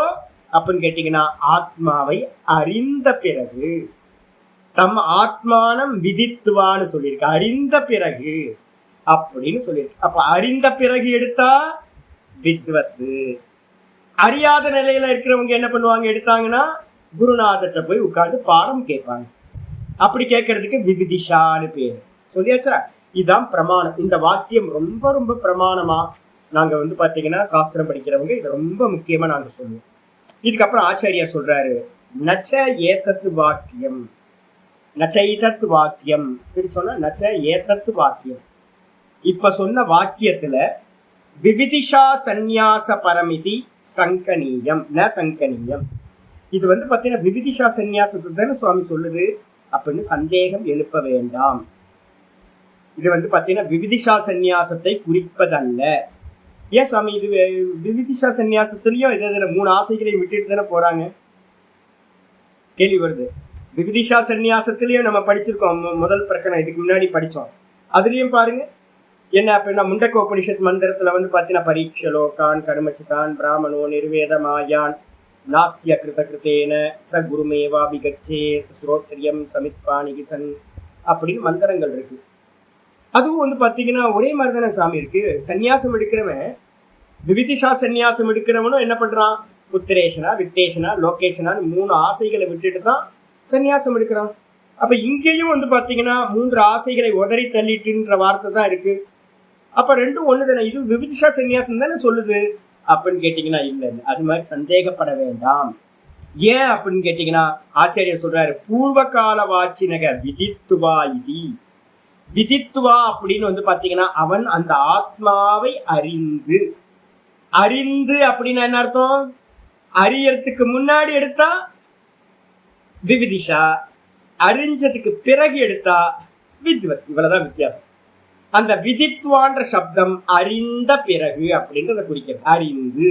அப்படின்னு கேட்டீங்கன்னா ஆத்மாவை அறிந்த பிறகு. தம் ஆத்மானம் விதித்துவான்னு சொல்லியிருக்கு, அறிந்த பிறகு அப்படின்னு சொல்லியிருக்கு. அப்ப அறிந்த பிறகு எடுத்தா வித்வத்து. அறியாத நிலையில இருக்கிறவங்க என்ன பண்ணுவாங்க, எடுத்தாங்கன்னா குருநாதர்கிட்ட போய் உட்கார்ந்து பாடம் கேட்பாங்க. அப்படி கேட்கறதுக்கு விவிதிஷான்னு பேரு. சொல்லியாச்சா? இதுதான் பிரமாணம். இந்த வாக்கியம் ரொம்ப ரொம்ப பிரமாணமா நாங்க வந்து பாத்தீங்கன்னா சாஸ்திரம் படிக்கிறவங்க இதை ரொம்ப முக்கியமா நாங்க சொல்லுவோம். இதுக்கப்புறம் ஆச்சாரியார் சொல்றாரு, நச்ச ஏதத்து வாக்கியம் நச்சைதத்து வாக்கியம் சொன்னா நச்ச ஏதத்து வாக்கியம். இப்ப சொன்ன வாக்கியத்துல விவிதிஷா சந்நியாச பரமிதி சங்கனீயம் ந சங்கனீயம். இது வந்து பாத்தீங்கன்னா விவிதிஷா சந்நியாசத்தை தானே சுவாமி சொல்லுது அப்படின்னு சந்தேகம் எழுப்ப வேண்டாம். இது வந்து பாத்தீங்கன்னா விவிதிஷா சந்நியாசத்தை குறிப்பதல்ல. ஏன் சுவாமி இது விவிதிஷா சந்நியாசத்துலயும் இதை 3 ஆசைகளை விட்டுட்டு தானே போறாங்க? கேள்வி வருது. விவிதிஷா சந்நியாசத்திலயும் நம்ம படிச்சிருக்கோம், முதல் பிரகரணம் இதுக்கு முன்னாடி படிச்சோம். அதுலயும் பாருங்க என்ன அப்படின்னா முண்டக்கோபனிஷத் மந்திரத்துல வந்து பாத்தீங்கன்னா பரீட்சலோகான் கர்மச்சிதான் பிராமணோ நிர்வேத மாயான் நாஸ்திய கிருத கிருத்தேன ச குருமேவாபிகச்சேத் ஸ்ரோத்ரியம் சமித்பாணிகிசன் அப்படின்னு மந்திரங்கள் இருக்கு. அதுவும் வந்து பாத்தீங்கன்னா ஒரே மாதிரி தானே சாமி இருக்கு. சன்னியாசம் எடுக்கிறவன் விவிதிஷா சன்னியாசம் எடுக்கிறவனும் என்ன பண்றான், புத்திரேஷனா வித்தேஷனா லோகேஷனான்னு 3 ஆசைகளை விட்டுட்டு தான் சன்னியாசம் எடுக்கிறான். அப்ப இங்கேயும் வந்து பாத்தீங்கன்னா 3 ஆசைகளை உதறி தள்ளிட்டுன்ற வார்த்தை தான் இருக்கு. அப்ப ரெண்டும் ஒண்ணு தானே, இது விவிதிஷா சன்னியாசம் தானே சொல்லுது அப்படின்னு கேட்டீங்கன்னா இல்ல, அது மாதிரி சந்தேகப்பட வேண்டாம். ஏன் அப்படின்னு கேட்டீங்கன்னா ஆச்சாரியர் சொல்றாரு, பூர்வ கால வாச்சினக விதித்துவா இதி. விதித்துவா அப்படின்னு வந்து பாத்தீங்கன்னா அவன் அந்த ஆத்மாவை அறிந்து. அறிந்து அப்படின்னா என்ன அர்த்தம், அறியறதுக்கு முன்னாடி எடுத்தா விவிதிஷா, அறிஞ்சதுக்கு பிறகு எடுத்தா வித்வத். இவ்வளவுதான் வித்தியாசம். அந்த விதித்வான்ற சப்தம் அறிந்த பிறகு அப்படின்றத குறிக்கிறது. அறிந்து,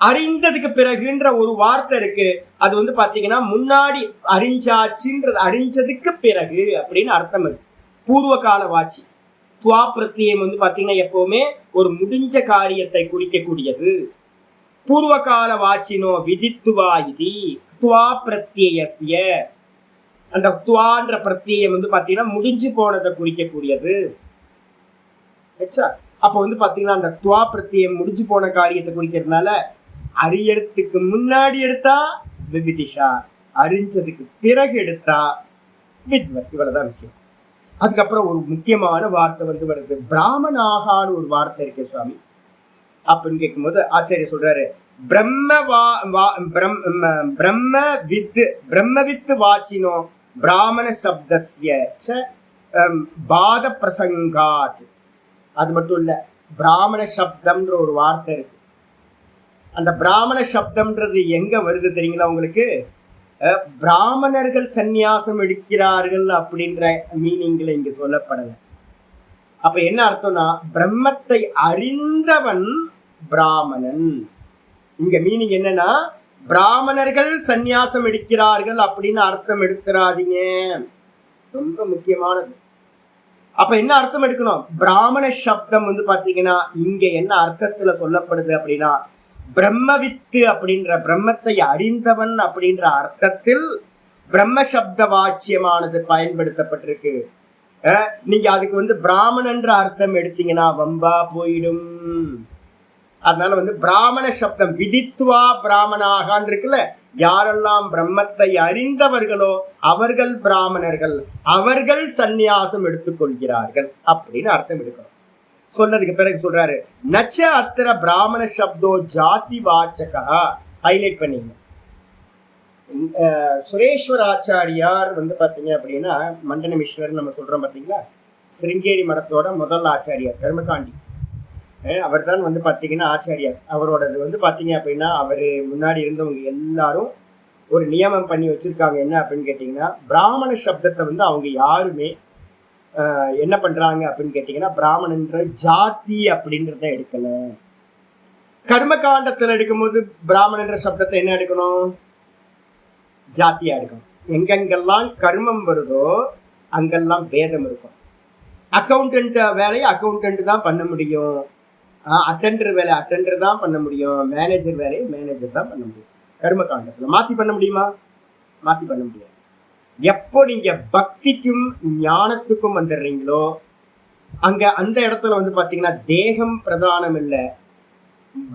அறிந்ததுக்கு பிறகுன்ற ஒரு வார்த்தை இருக்கு, அது வந்து பாத்தீங்கன்னா முன்னாடி அறிஞ்சாச்சுன்றது, அறிஞ்சதுக்கு பிறகு அப்படின்னு அர்த்தம் இருக்கு. பூர்வ கால வாச்சி. துவா பிரத்தியம் வந்து பாத்தீங்கன்னா எப்பவுமே ஒரு முடிஞ்ச காரியத்தை குறிக்கக்கூடியது. பூர்வ கால வாச்சினோ விதித்துவா இதி துவா பிரத்யயஸ்ய. அந்த துவான்ற பிரத்யம் வந்து பாத்தீங்கன்னா முடிஞ்சு போனதை குறிக்கக்கூடியது. அப்ப வந்து பாத்தீங்கன்னா அந்த துவா பிரத்யம் முடிஞ்சு போன காரியத்தை குறிக்கிறதுனால அறியறதுக்கு முன்னாடி எடுத்தா விவிதிஷா, அறிஞ்சதுக்கு பிறகு எடுத்தா வித்வத். இவ்வளவுதான் விஷயம். அதுக்கப்புறம் ஒரு முக்கியமான வார்த்தை வந்து வருது, பிராமணாகான்னு ஒரு வார்த்தை இருக்கு சுவாமி அப்படின்னு கேட்கும்போது ஆச்சாரியர் சொல்றாரு, பிரம்மவித் வாச்சினோ பிராமண சப்தஸ்ய பாத பிரசங்காத். அது மட்டும் இல்ல, பிராமண சப்தம்ன்ற ஒரு வார்த்தை இருக்கு. அந்த பிராமண சப்தம்ன்றது எங்க வருது தெரியுங்களா உங்களுக்கு? பிராமணர்கள் சந்நியாசம் எடுக்கிறார்கள் அப்படின்ற மீனிங்ல இங்க சொல்லப்படல. அப்ப என்ன அர்த்தம்னா பிரம்மத்தை அறிந்தவன் பிராமணன். இங்க மீனிங் என்னன்னா பிராமணர்கள் சந்நியாசம் எடுக்கிறார்கள் அப்படின்னு அர்த்தம் எடுத்துறாதீங்க, ரொம்ப முக்கியமானது. அப்ப என்ன அர்த்தம் எடுக்கணும்? பிராமண சப்தம் வந்து பாத்தீங்கன்னா இங்க என்ன அர்த்தத்துல சொல்லப்படுது அப்படின்னா பிரம்மவித்து அப்படின்ற பிரம்மத்தை அறிந்தவன் அப்படின்ற அர்த்தத்தில் பிரம்ம சப்த வாச்சியமானது பயன்படுத்தப்பட்டிருக்கு. நீங்க அதுக்கு வந்து பிராமணன்ற அர்த்தம் எடுத்தீங்கன்னா வம்பா போயிடும். அதனால வந்து பிராமண சப்தம் விதித்வா பிராமணாகான் இருக்குல்ல, யாரெல்லாம் பிரம்மத்தை அறிந்தவர்களோ அவர்கள் பிராமணர்கள், அவர்கள் சந்நியாசம் எடுத்துக்கொள்கிறார்கள் அப்படின்னு அர்த்தம் எடுக்கணும். சொன்னதுக்கு பிறகு சொல்றாரு, நச்ச அத்திர பிராமண சப்தோ ஜாதி வாச்சகா. ஹைலைட் பண்ணீங்க. சுரேஸ்வர் ஆச்சாரியார் வந்து பாத்தீங்க அப்படின்னா மண்டன மிஸ்ரர் நம்ம சொல்றோம் பாத்தீங்களா, சிருங்கேரி மடத்தோட முதல் ஆச்சாரியார் கர்மகாண்டி. அவர் தான் வந்து பாத்தீங்கன்னா ஆச்சாரியார். அவரோடது வந்து பாத்தீங்க அப்படின்னா அவரு முன்னாடி இருந்தவங்க எல்லாரும் ஒரு நியமம் பண்ணி வச்சிருக்காங்க. என்ன அப்படின்னு கேட்டீங்கன்னா, பிராமண சப்தத்தை வந்து அவங்க யாருமே என்ன பண்றாங்க அப்படின்னு கேட்டீங்கன்னா, பிராமணன்ற ஜாதி அப்படின்றத எடுக்கல. கர்மகாண்டத்துல எடுக்கும்போது பிராமணன்ற சப்தத்தை என்ன எடுக்கணும், ஜாத்தியா எடுக்கணும். எங்கெங்கெல்லாம் கர்மம் வருதோ அங்கெல்லாம் பேதம் இருக்கும். அக்கௌண்டன்ட் வேலையை அக்கௌண்டன்ட் தான் பண்ண முடியும், அட்டெண்டர் வேலை அட்டெண்டர் தான் பண்ண முடியும், மேனேஜர் வேலையை மேனேஜர் தான் பண்ண முடியும். கர்மகாண்டத்துல மாத்தி பண்ண முடியுமா? மாத்தி பண்ண முடியாது. எப்போ நீங்க பக்திக்கும் ஞானத்துக்கும் வந்துடுறீங்களோ அங்க அந்த இடத்துல வந்து பாத்தீங்கன்னா தேகம் பிரதானம் இல்லை.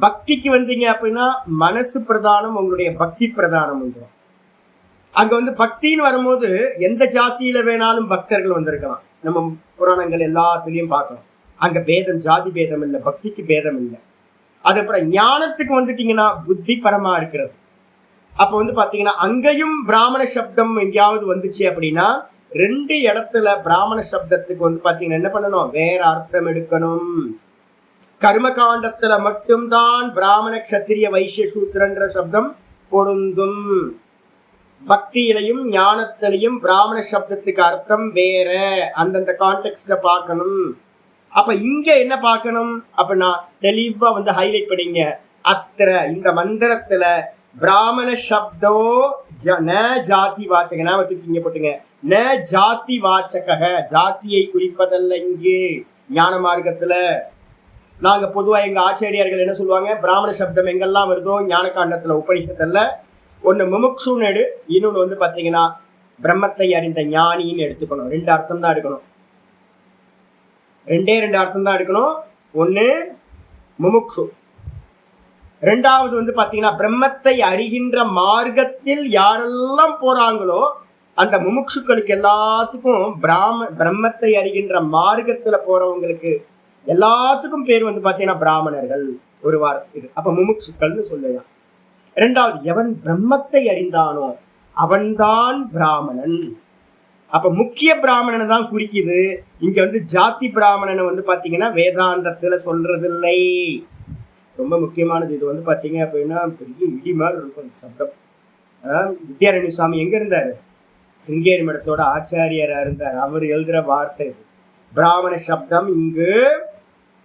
பக்திக்கு வந்தீங்க அப்படின்னா மனசு பிரதானம், உங்களுடைய பக்தி பிரதானம் வந்துடும். அங்க வந்து பக்தின்னு வரும்போது எந்த ஜாத்தியில வேணாலும் பக்தர்கள் வந்திருக்கலாம். நம்ம புராணங்கள் எல்லாத்துலயும் பார்க்கணும். அங்க பேதம், ஜாதி பேதம் இல்லை, பக்திக்கு பேதம் இல்லை. அதுக்கப்புறம் ஞானத்துக்கு வந்துட்டீங்கன்னா புத்தி பரமா இருக்கிறது. அப்ப வந்து பாத்தீங்கன்னா அங்கேயும் பிராமண சப்தம் எங்கேயாவது வந்துச்சு அப்படின்னா ரெண்டு இடத்துல பிராமண சப்தத்துக்கு வந்து பாத்தீங்கன்னா என்ன பண்ணணும், வேற அர்த்தம் எடுக்கணும். கர்மகாண்டத்துல மட்டும்தான் பிராமண கஷத்திரிய வைசிய சூத்திரன்ற சப்தம் பொருந்தும். பக்தியிலையும் ஞானத்திலையும் பிராமண சப்தத்துக்கு அர்த்தம் வேற, அந்தந்த கான்டெக்ட்ல பார்க்கணும். அப்ப இங்க என்ன பார்க்கணும் அப்படின்னா தெளிவா வந்து ஹைலைட் பண்ணீங்க. அத்திர இந்த மந்திரத்துல பிராமண சப்தோ ந ஜாதி வாச்சக, நாம தூக்கி இங்க போட்டுங்க, ந ஜாதி வாச்சக, ஜாத்தியை குறிப்பதல்ல. இங்கு ஞான மார்க்கத்துல நாங்க பொதுவா எங்க ஆச்சாரியார்கள் என்ன சொல்லுவாங்க, பிராமண சப்தம் எங்கெல்லாம் வருதோ ஞான காண்டத்துல உபனிஷத்துல ஒண்ணு முமுக்ஷுன்னு எடு, இன்னொன்னு வந்து பாத்தீங்கன்னா பிரம்மத்தை அறிந்த ஞானின்னு எடுத்துக்கணும். ரெண்டு அர்த்தம் தான் எடுக்கணும், ரெண்டு அர்த்தம் தான் எடுக்கணும். ஒண்ணு முமுக்ஷு, ரெண்டாவது வந்து பாத்தீங்கன்னா பிரம்மத்தை அறிகின்ற மார்க்கத்தில் யாரெல்லாம் போறாங்களோ அந்த முமுக்ஷுக்களுக்கு எல்லாத்துக்கும் பிரம்மத்தை அறிகின்ற மார்க்கத்துல போறவங்களுக்கு எல்லாத்துக்கும் பேர் வந்து பாத்தீங்கன்னா பிராமணர்கள் ஒரு வாரம் இது. அப்ப முமுக்ஷுக்கள்னு சொல்லலாம். ரெண்டாவது, எவன் பிரம்மத்தை அறிந்தானோ அவன்தான் பிராமணன். அப்ப முக்கிய பிராமணனை தான் குறிக்குது. இங்க வந்து ஜாதி பிராமணனை வந்து பாத்தீங்கன்னா வேதாந்தத்துல சொல்றது இல்லை. ரொம்ப முக்கியமானது இது. வந்து பாத்தீங்க அப்படின்னா பெரிய இடி மாதிரி இருக்கும் சப்தம். வித்யாரண்ய சுவாமி எங்க இருந்தாரு, சிருங்கேரி மடத்தோட ஆச்சாரியரா இருந்தார். அவர் எழுதுற வார்த்தை இது. பிராமண சப்தம் இங்கு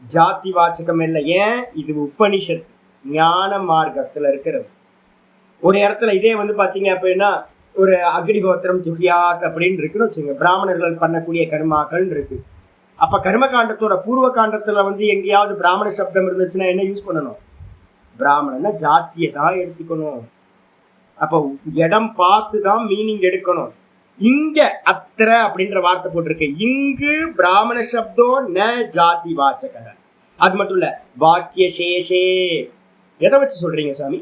ஜாதி வாச்சகம் இல்லை. ஏன், இது உபனிஷத் ஞான மார்க்கத்துல இருக்கிறது. ஒரு இடத்துல இதே வந்து பாத்தீங்க அப்படின்னா ஒரு அக்னிஹோத்திரம் ஜுஹியாத் அப்படின்னு இருக்குன்னு வச்சுங்க, பிராமணர்கள் பண்ணக்கூடிய கர்மாக்கள் இருக்கு. அப்ப கர்மகாண்டத்தோட பூர்வ காண்டத்துல வந்து எங்கேயாவது பிராமண சப்தம் இருந்துச்சுன்னா என்ன யூஸ் பண்ணணும், பிராமணன்னா ஜாத்தியை தான் எடுத்துக்கணும். அப்ப இடம் பார்த்து தான் மீனிங் எடுக்கணும். இங்க அத்திர அப்படின்ற வார்த்தை போட்டிருக்கு. இங்கு பிராமண சப்தோ ந ஜாதி வாச்சக. அது மட்டும் இல்ல, வாக்கிய சேஷே. எதை வச்சு சொல்றீங்க சாமி?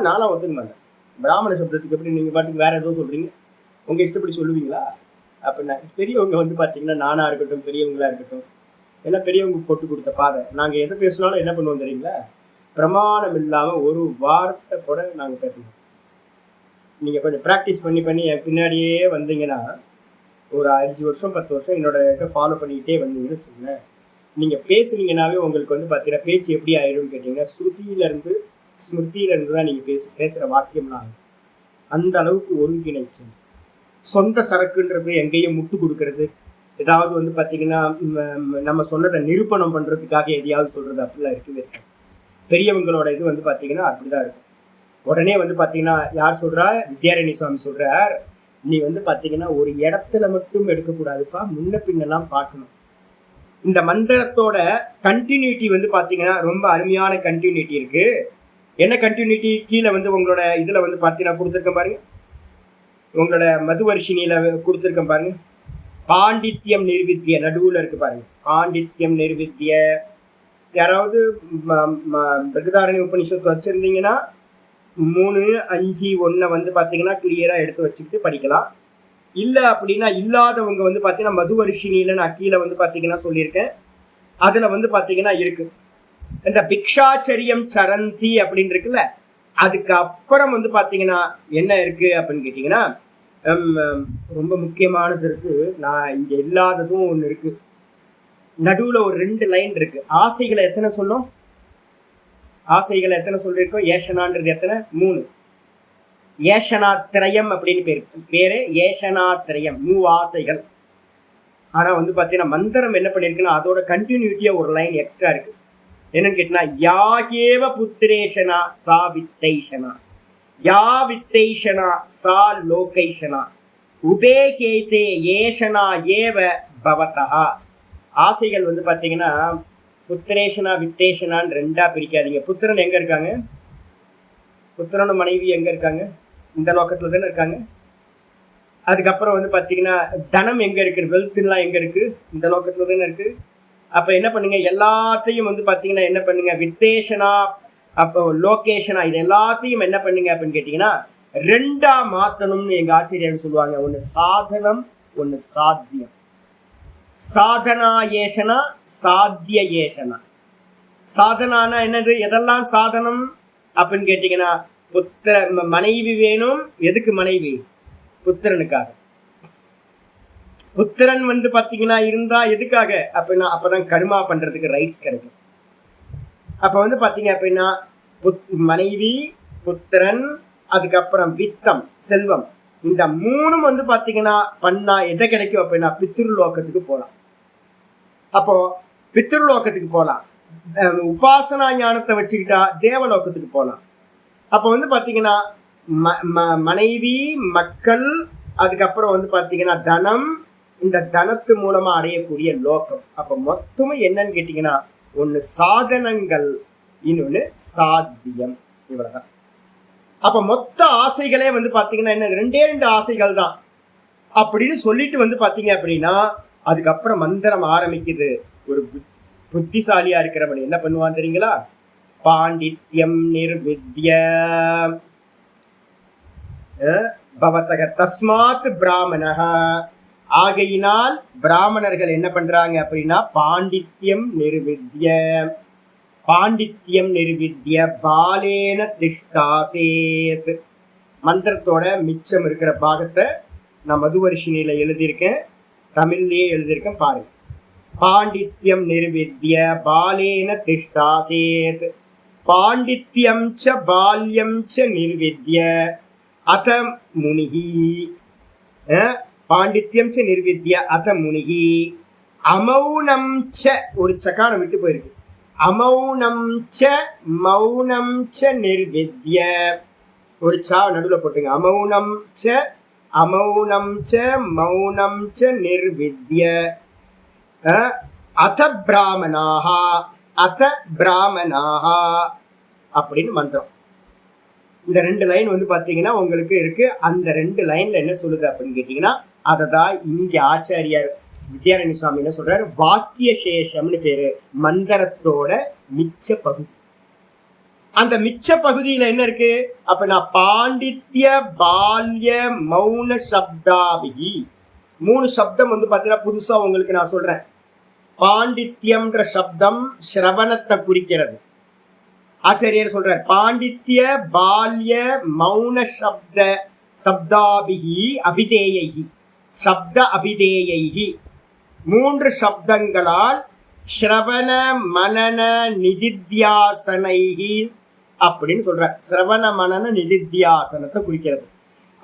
நானும் ஒத்துக்க மாட்டேன். பிராமண சப்தத்துக்கு எப்படி நீங்க பாட்டுக்கு வேற எதுவும் சொல்றீங்க, உங்க இஷ்டப்படி சொல்லுவீங்களா அப்படின்னா? பெரியவங்க வந்து பாத்தீங்கன்னா நானா இருக்கட்டும் பெரியவங்களா இருக்கட்டும் எல்லாம் பெரியவங்க போட்டு கொடுத்த பாதை. நாங்க எதை பேசினாலும் என்ன பண்ணுவோம் தெரியுங்களா, பிரமாணம் இல்லாம ஒரு வார்த்தை கூட நாங்க பேசணும். நீங்க கொஞ்சம் ப்ராக்டிஸ் பண்ணி பண்ணி என் பின்னாடியே வந்தீங்கன்னா ஒரு 5 வருஷம் 10 வருஷம் என்னோட இதை ஃபாலோ பண்ணிக்கிட்டே வந்தீங்கன்னு வச்சுக்கோங்களேன், நீங்க பேசுனீங்கன்னாவே உங்களுக்கு வந்து பார்த்தீங்கன்னா பேச்சு எப்படி ஆயிடும்னு கேட்டீங்கன்னா ஸ்ருதியிலேருந்து ஸ்மிருதியிலேருந்து தான் நீங்கள் பேசுகிற வாக்கியம்லாம் அந்த அளவுக்கு ஒருங்கிணைச்சு. சொந்த சரக்குன்றது எங்கேயும் முட்டு கொடுக்கறது, ஏதாவது வந்து பார்த்தீங்கன்னா நம்ம சொன்னதை நிரூபணம் பண்ணுறதுக்காக எதையாவது சொல்கிறது அப்படிலாம் இருக்கவே இருக்காது. பெரியவங்களோட இது வந்து பார்த்தீங்கன்னா அப்படிதான் இருக்கும். உடனே வந்து பார்த்தீங்கன்னா யார் சொல்கிறா, வித்யாரண்ய சுவாமி சொல்கிறார், நீ வந்து பார்த்தீங்கன்னா ஒரு இடத்துல மட்டும் எடுக்கக்கூடாதுப்பா, முன்ன பின்னெல்லாம் பார்க்கணும். இந்த மந்திரத்தோட கண்டினியூட்டி வந்து பார்த்தீங்கன்னா ரொம்ப அருமையான கண்டினியூட்டி இருக்கு. என்ன கண்டினியூட்டி, கீழே வந்து உங்களோட இதில் வந்து பார்த்தீங்கன்னா கொடுத்துருக்கேன் பாருங்க, உங்களோட மதுவர்ஷினியில கொடுத்துருக்கேன் பாருங்க, பாண்டித்யம் நிர்வித்திய நடுவில் இருக்கு பாருங்க, பாண்டித்யம் நிர்வித்திய யாராவது பிருகதாரண்ய உபனிஷத்து வச்சிருந்தீங்கன்னா 3, 5, 1 வந்து பார்த்தீங்கன்னா கிளியரா எடுத்து வச்சுக்கிட்டு படிக்கலாம். இல்லை அப்படின்னா இல்லாதவங்க வந்து பார்த்தீங்கன்னா மதுவர்ஷினியில நான் கீழே வந்து பார்த்தீங்கன்னா சொல்லியிருக்கேன். அதுல வந்து பார்த்தீங்கன்னா இருக்கு இந்த பிக்ஷாச்சரியம் சரந்தி அப்படின்னு இருக்குல்ல, அதுக்கு அப்புறம் வந்து பார்த்தீங்கன்னா என்ன இருக்கு அப்படின்னு கேட்டிங்கன்னா ரொம்ப முக்கியமானது இருக்கு. நான் இங்க இல்லாததும் ஒன்று இருக்கு. நடுவுல ஒரு 2 லைன் இருக்கு. ஆசைகளை எத்தனை சொல்லும்? ஆசைகளை எத்தனை சொல்லியிருக்கோம்? ஏஷனான்றது எத்தனை? 3. ஏஷனாத்திரயம் அப்படின்னு பேரு ஏஷனாத்திரயம், 3 ஆசைகள். ஆனா வந்து பார்த்தீங்கன்னா மந்திரம் என்ன பண்ணிருக்குன்னா அதோட கண்டினியூட்டியா ஒரு லைன் எக்ஸ்ட்ரா இருக்கு. என்னன்னு கேட்டீங்கன்னா யாகேவ புத்திரேஷனா சா வித்தைஷனா, யா வித்தைஷனா சா லோகைஷனா, உபேகேதே ஏஷனா ஏவ பவதா. ஆசைகள் வந்து பார்த்தீங்கன்னா புத்திரேஷனா வித்தேஷனான்னு 2ஆ பிரிக்காதீங்க. புத்திரன் எங்க இருக்காங்க? புத்திரனும் மனைவி எங்க இருக்காங்க? இந்த லோகத்துல தானே இருக்காங்க. அதுக்கப்புறம் வந்து பார்த்தீங்கன்னா தனம் எங்க இருக்கு? வெல்த்லாம் எங்க இருக்கு? இந்த லோகத்துல தானே இருக்கு. அப்ப என்ன பண்ணுங்க, எல்லாத்தையும் வந்து பார்த்தீங்கன்னா என்ன பண்ணுங்க, வித்தேஷனா அப்போ லோகேஷனா இது எல்லாத்தையும் என்ன பண்ணுங்க அப்படின்னு கேட்டீங்கன்னா 2ஆ மாத்தணும்னு எங்க ஆசிரியர் சொல்லுவாங்க. ஒன்று சாதனம், ஒன்று சாத்தியம். சாதனா ஏஷனா, சாத்திய ஏஷனா. சாதனானா என்னது? எதெல்லாம் சாதனம் அப்படின்னு கேட்டீங்கன்னா மனைவி வேணும். எதுக்கு மனைவி? புத்திரனுக்காக. புத்திரன் வந்து பாத்தீங்கன்னா இருந்தா எதுக்காக அப்படின்னா அப்பதான் கர்மா பண்றதுக்கு ரைட்ஸ் கிடைக்கும். அப்ப வந்து பாத்தீங்க அப்படின்னா மனைவி, புத்திரன், அதுக்கப்புறம் வித்தம் செல்வம், இந்த 3ம் வந்து பாத்தீங்கன்னா பண்ணா எதை கிடைக்கும் அப்படின்னா பித்ருலோகத்துக்கு போகலாம். அப்போ பித்ருலோகத்துக்கு போகலாம். உபாசனா ஞானத்தை வச்சுக்கிட்டா தேவலோகத்துக்கு போகலாம். அப்போ வந்து பாத்தீங்கன்னா மனைவி, மக்கள், அதுக்கப்புறம் வந்து பாத்தீங்கன்னா தனம், இந்த தனத்து மூலமா அடையக்கூடிய லோகம். அப்ப மொத்தமும் என்னன்னு கேட்டீங்கன்னா ஒண்ணு சாதனங்கள், இன்னொன்னு சாத்தியம். இவ்வளவுதான். அப்ப மொத்த ஆசைகளே வந்து பாத்தீங்கன்னா என்ன? 2 ஆசைகள் தான் அப்படின்னு சொல்லிட்டு வந்து பாத்தீங்க அப்படின்னா அதுக்கப்புறம் மந்திரம் ஆரம்பிக்குது. ஒரு புத்திசாலியா இருக்கிறவன் என்ன பண்ணுவான் தெரியுங்களா? பாண்டித்யம் நிர்வித்ய பவதக தஸ்மாத் பிராமணஹ. ஆகையினால் பிராமணர்கள் என்ன பண்றாங்க அப்படின்னா பாண்டித்யம் நிர்வித்ய, பாண்டித்யம் நிர்வித்ய பாலேன திஷ்டாசேத். மந்திரத்தோட மிச்சம் இருக்கிற பாகத்தை நான் மதுவர்ஷினியில எழுதியிருக்கேன், தமிழ்லயே எழுதியிருக்கேன் பாருங்க. பாண்டித்யம் நிர்வித்ய பாலேன திஷ்டாசேத், பாண்டித்யம் ச பால்யம் ச நிர்வித்ய அத முனிஹி. பாண்டித்யம் ச நிர்வித்ய அத முனிஹி. அமௌனம் ச, ஒரு சக்காரம் விட்டு போயிருக்கு. அமௌனம் ச மௌனம் ச நிர்வித்ய, ஒரு சா நடுவில் போட்டுங்க. அமௌனம் ச, அமௌனம் ச மௌனம் ச நிர்வித்ய அத பிராமணாஹா, அத பிராமணாஹா அப்படின்னு மந்திரம். இந்த 2 லைன் வந்து பாத்தீங்கன்னா உங்களுக்கு இருக்கு. அந்த 2 லைன்ல என்ன சொல்லுது அப்படின்னு கேட்டீங்கன்னா அதை தான் இங்க ஆச்சாரியார் வித்யாரண்ய சுவாமி என்ன சொல்றாரு? வாக்கிய சேஷம்னு பேரு, மந்திரத்தோட மிச்ச பகுதி. அந்த மிச்ச பகுதியில என்ன இருக்கு அப்படின்னா பாண்டித்ய பால்ய மௌன சப்தாபிகி. 3 சப்தம் வந்து பாத்தீங்கன்னா புதுசா உங்களுக்கு நான் சொல்றேன். பாண்டித்யம்ன்ற சப்தம் ஸ்ரவணத்தை குறிக்கிறது. ஆச்சாரியர் சொல்றார் பாண்டித்ய பால்ய மௌன சப்த சப்தாபிகி அபிதேயைஹி, சப்த அபிதேயைஹி, 3 சப்தங்களால் ஸ்ரவண மனன நிதித்தியாசனைஹி அப்படின்னு சொல்றார். சிரவண மனன நிதித்தியாசனத்தை குறிக்கிறது.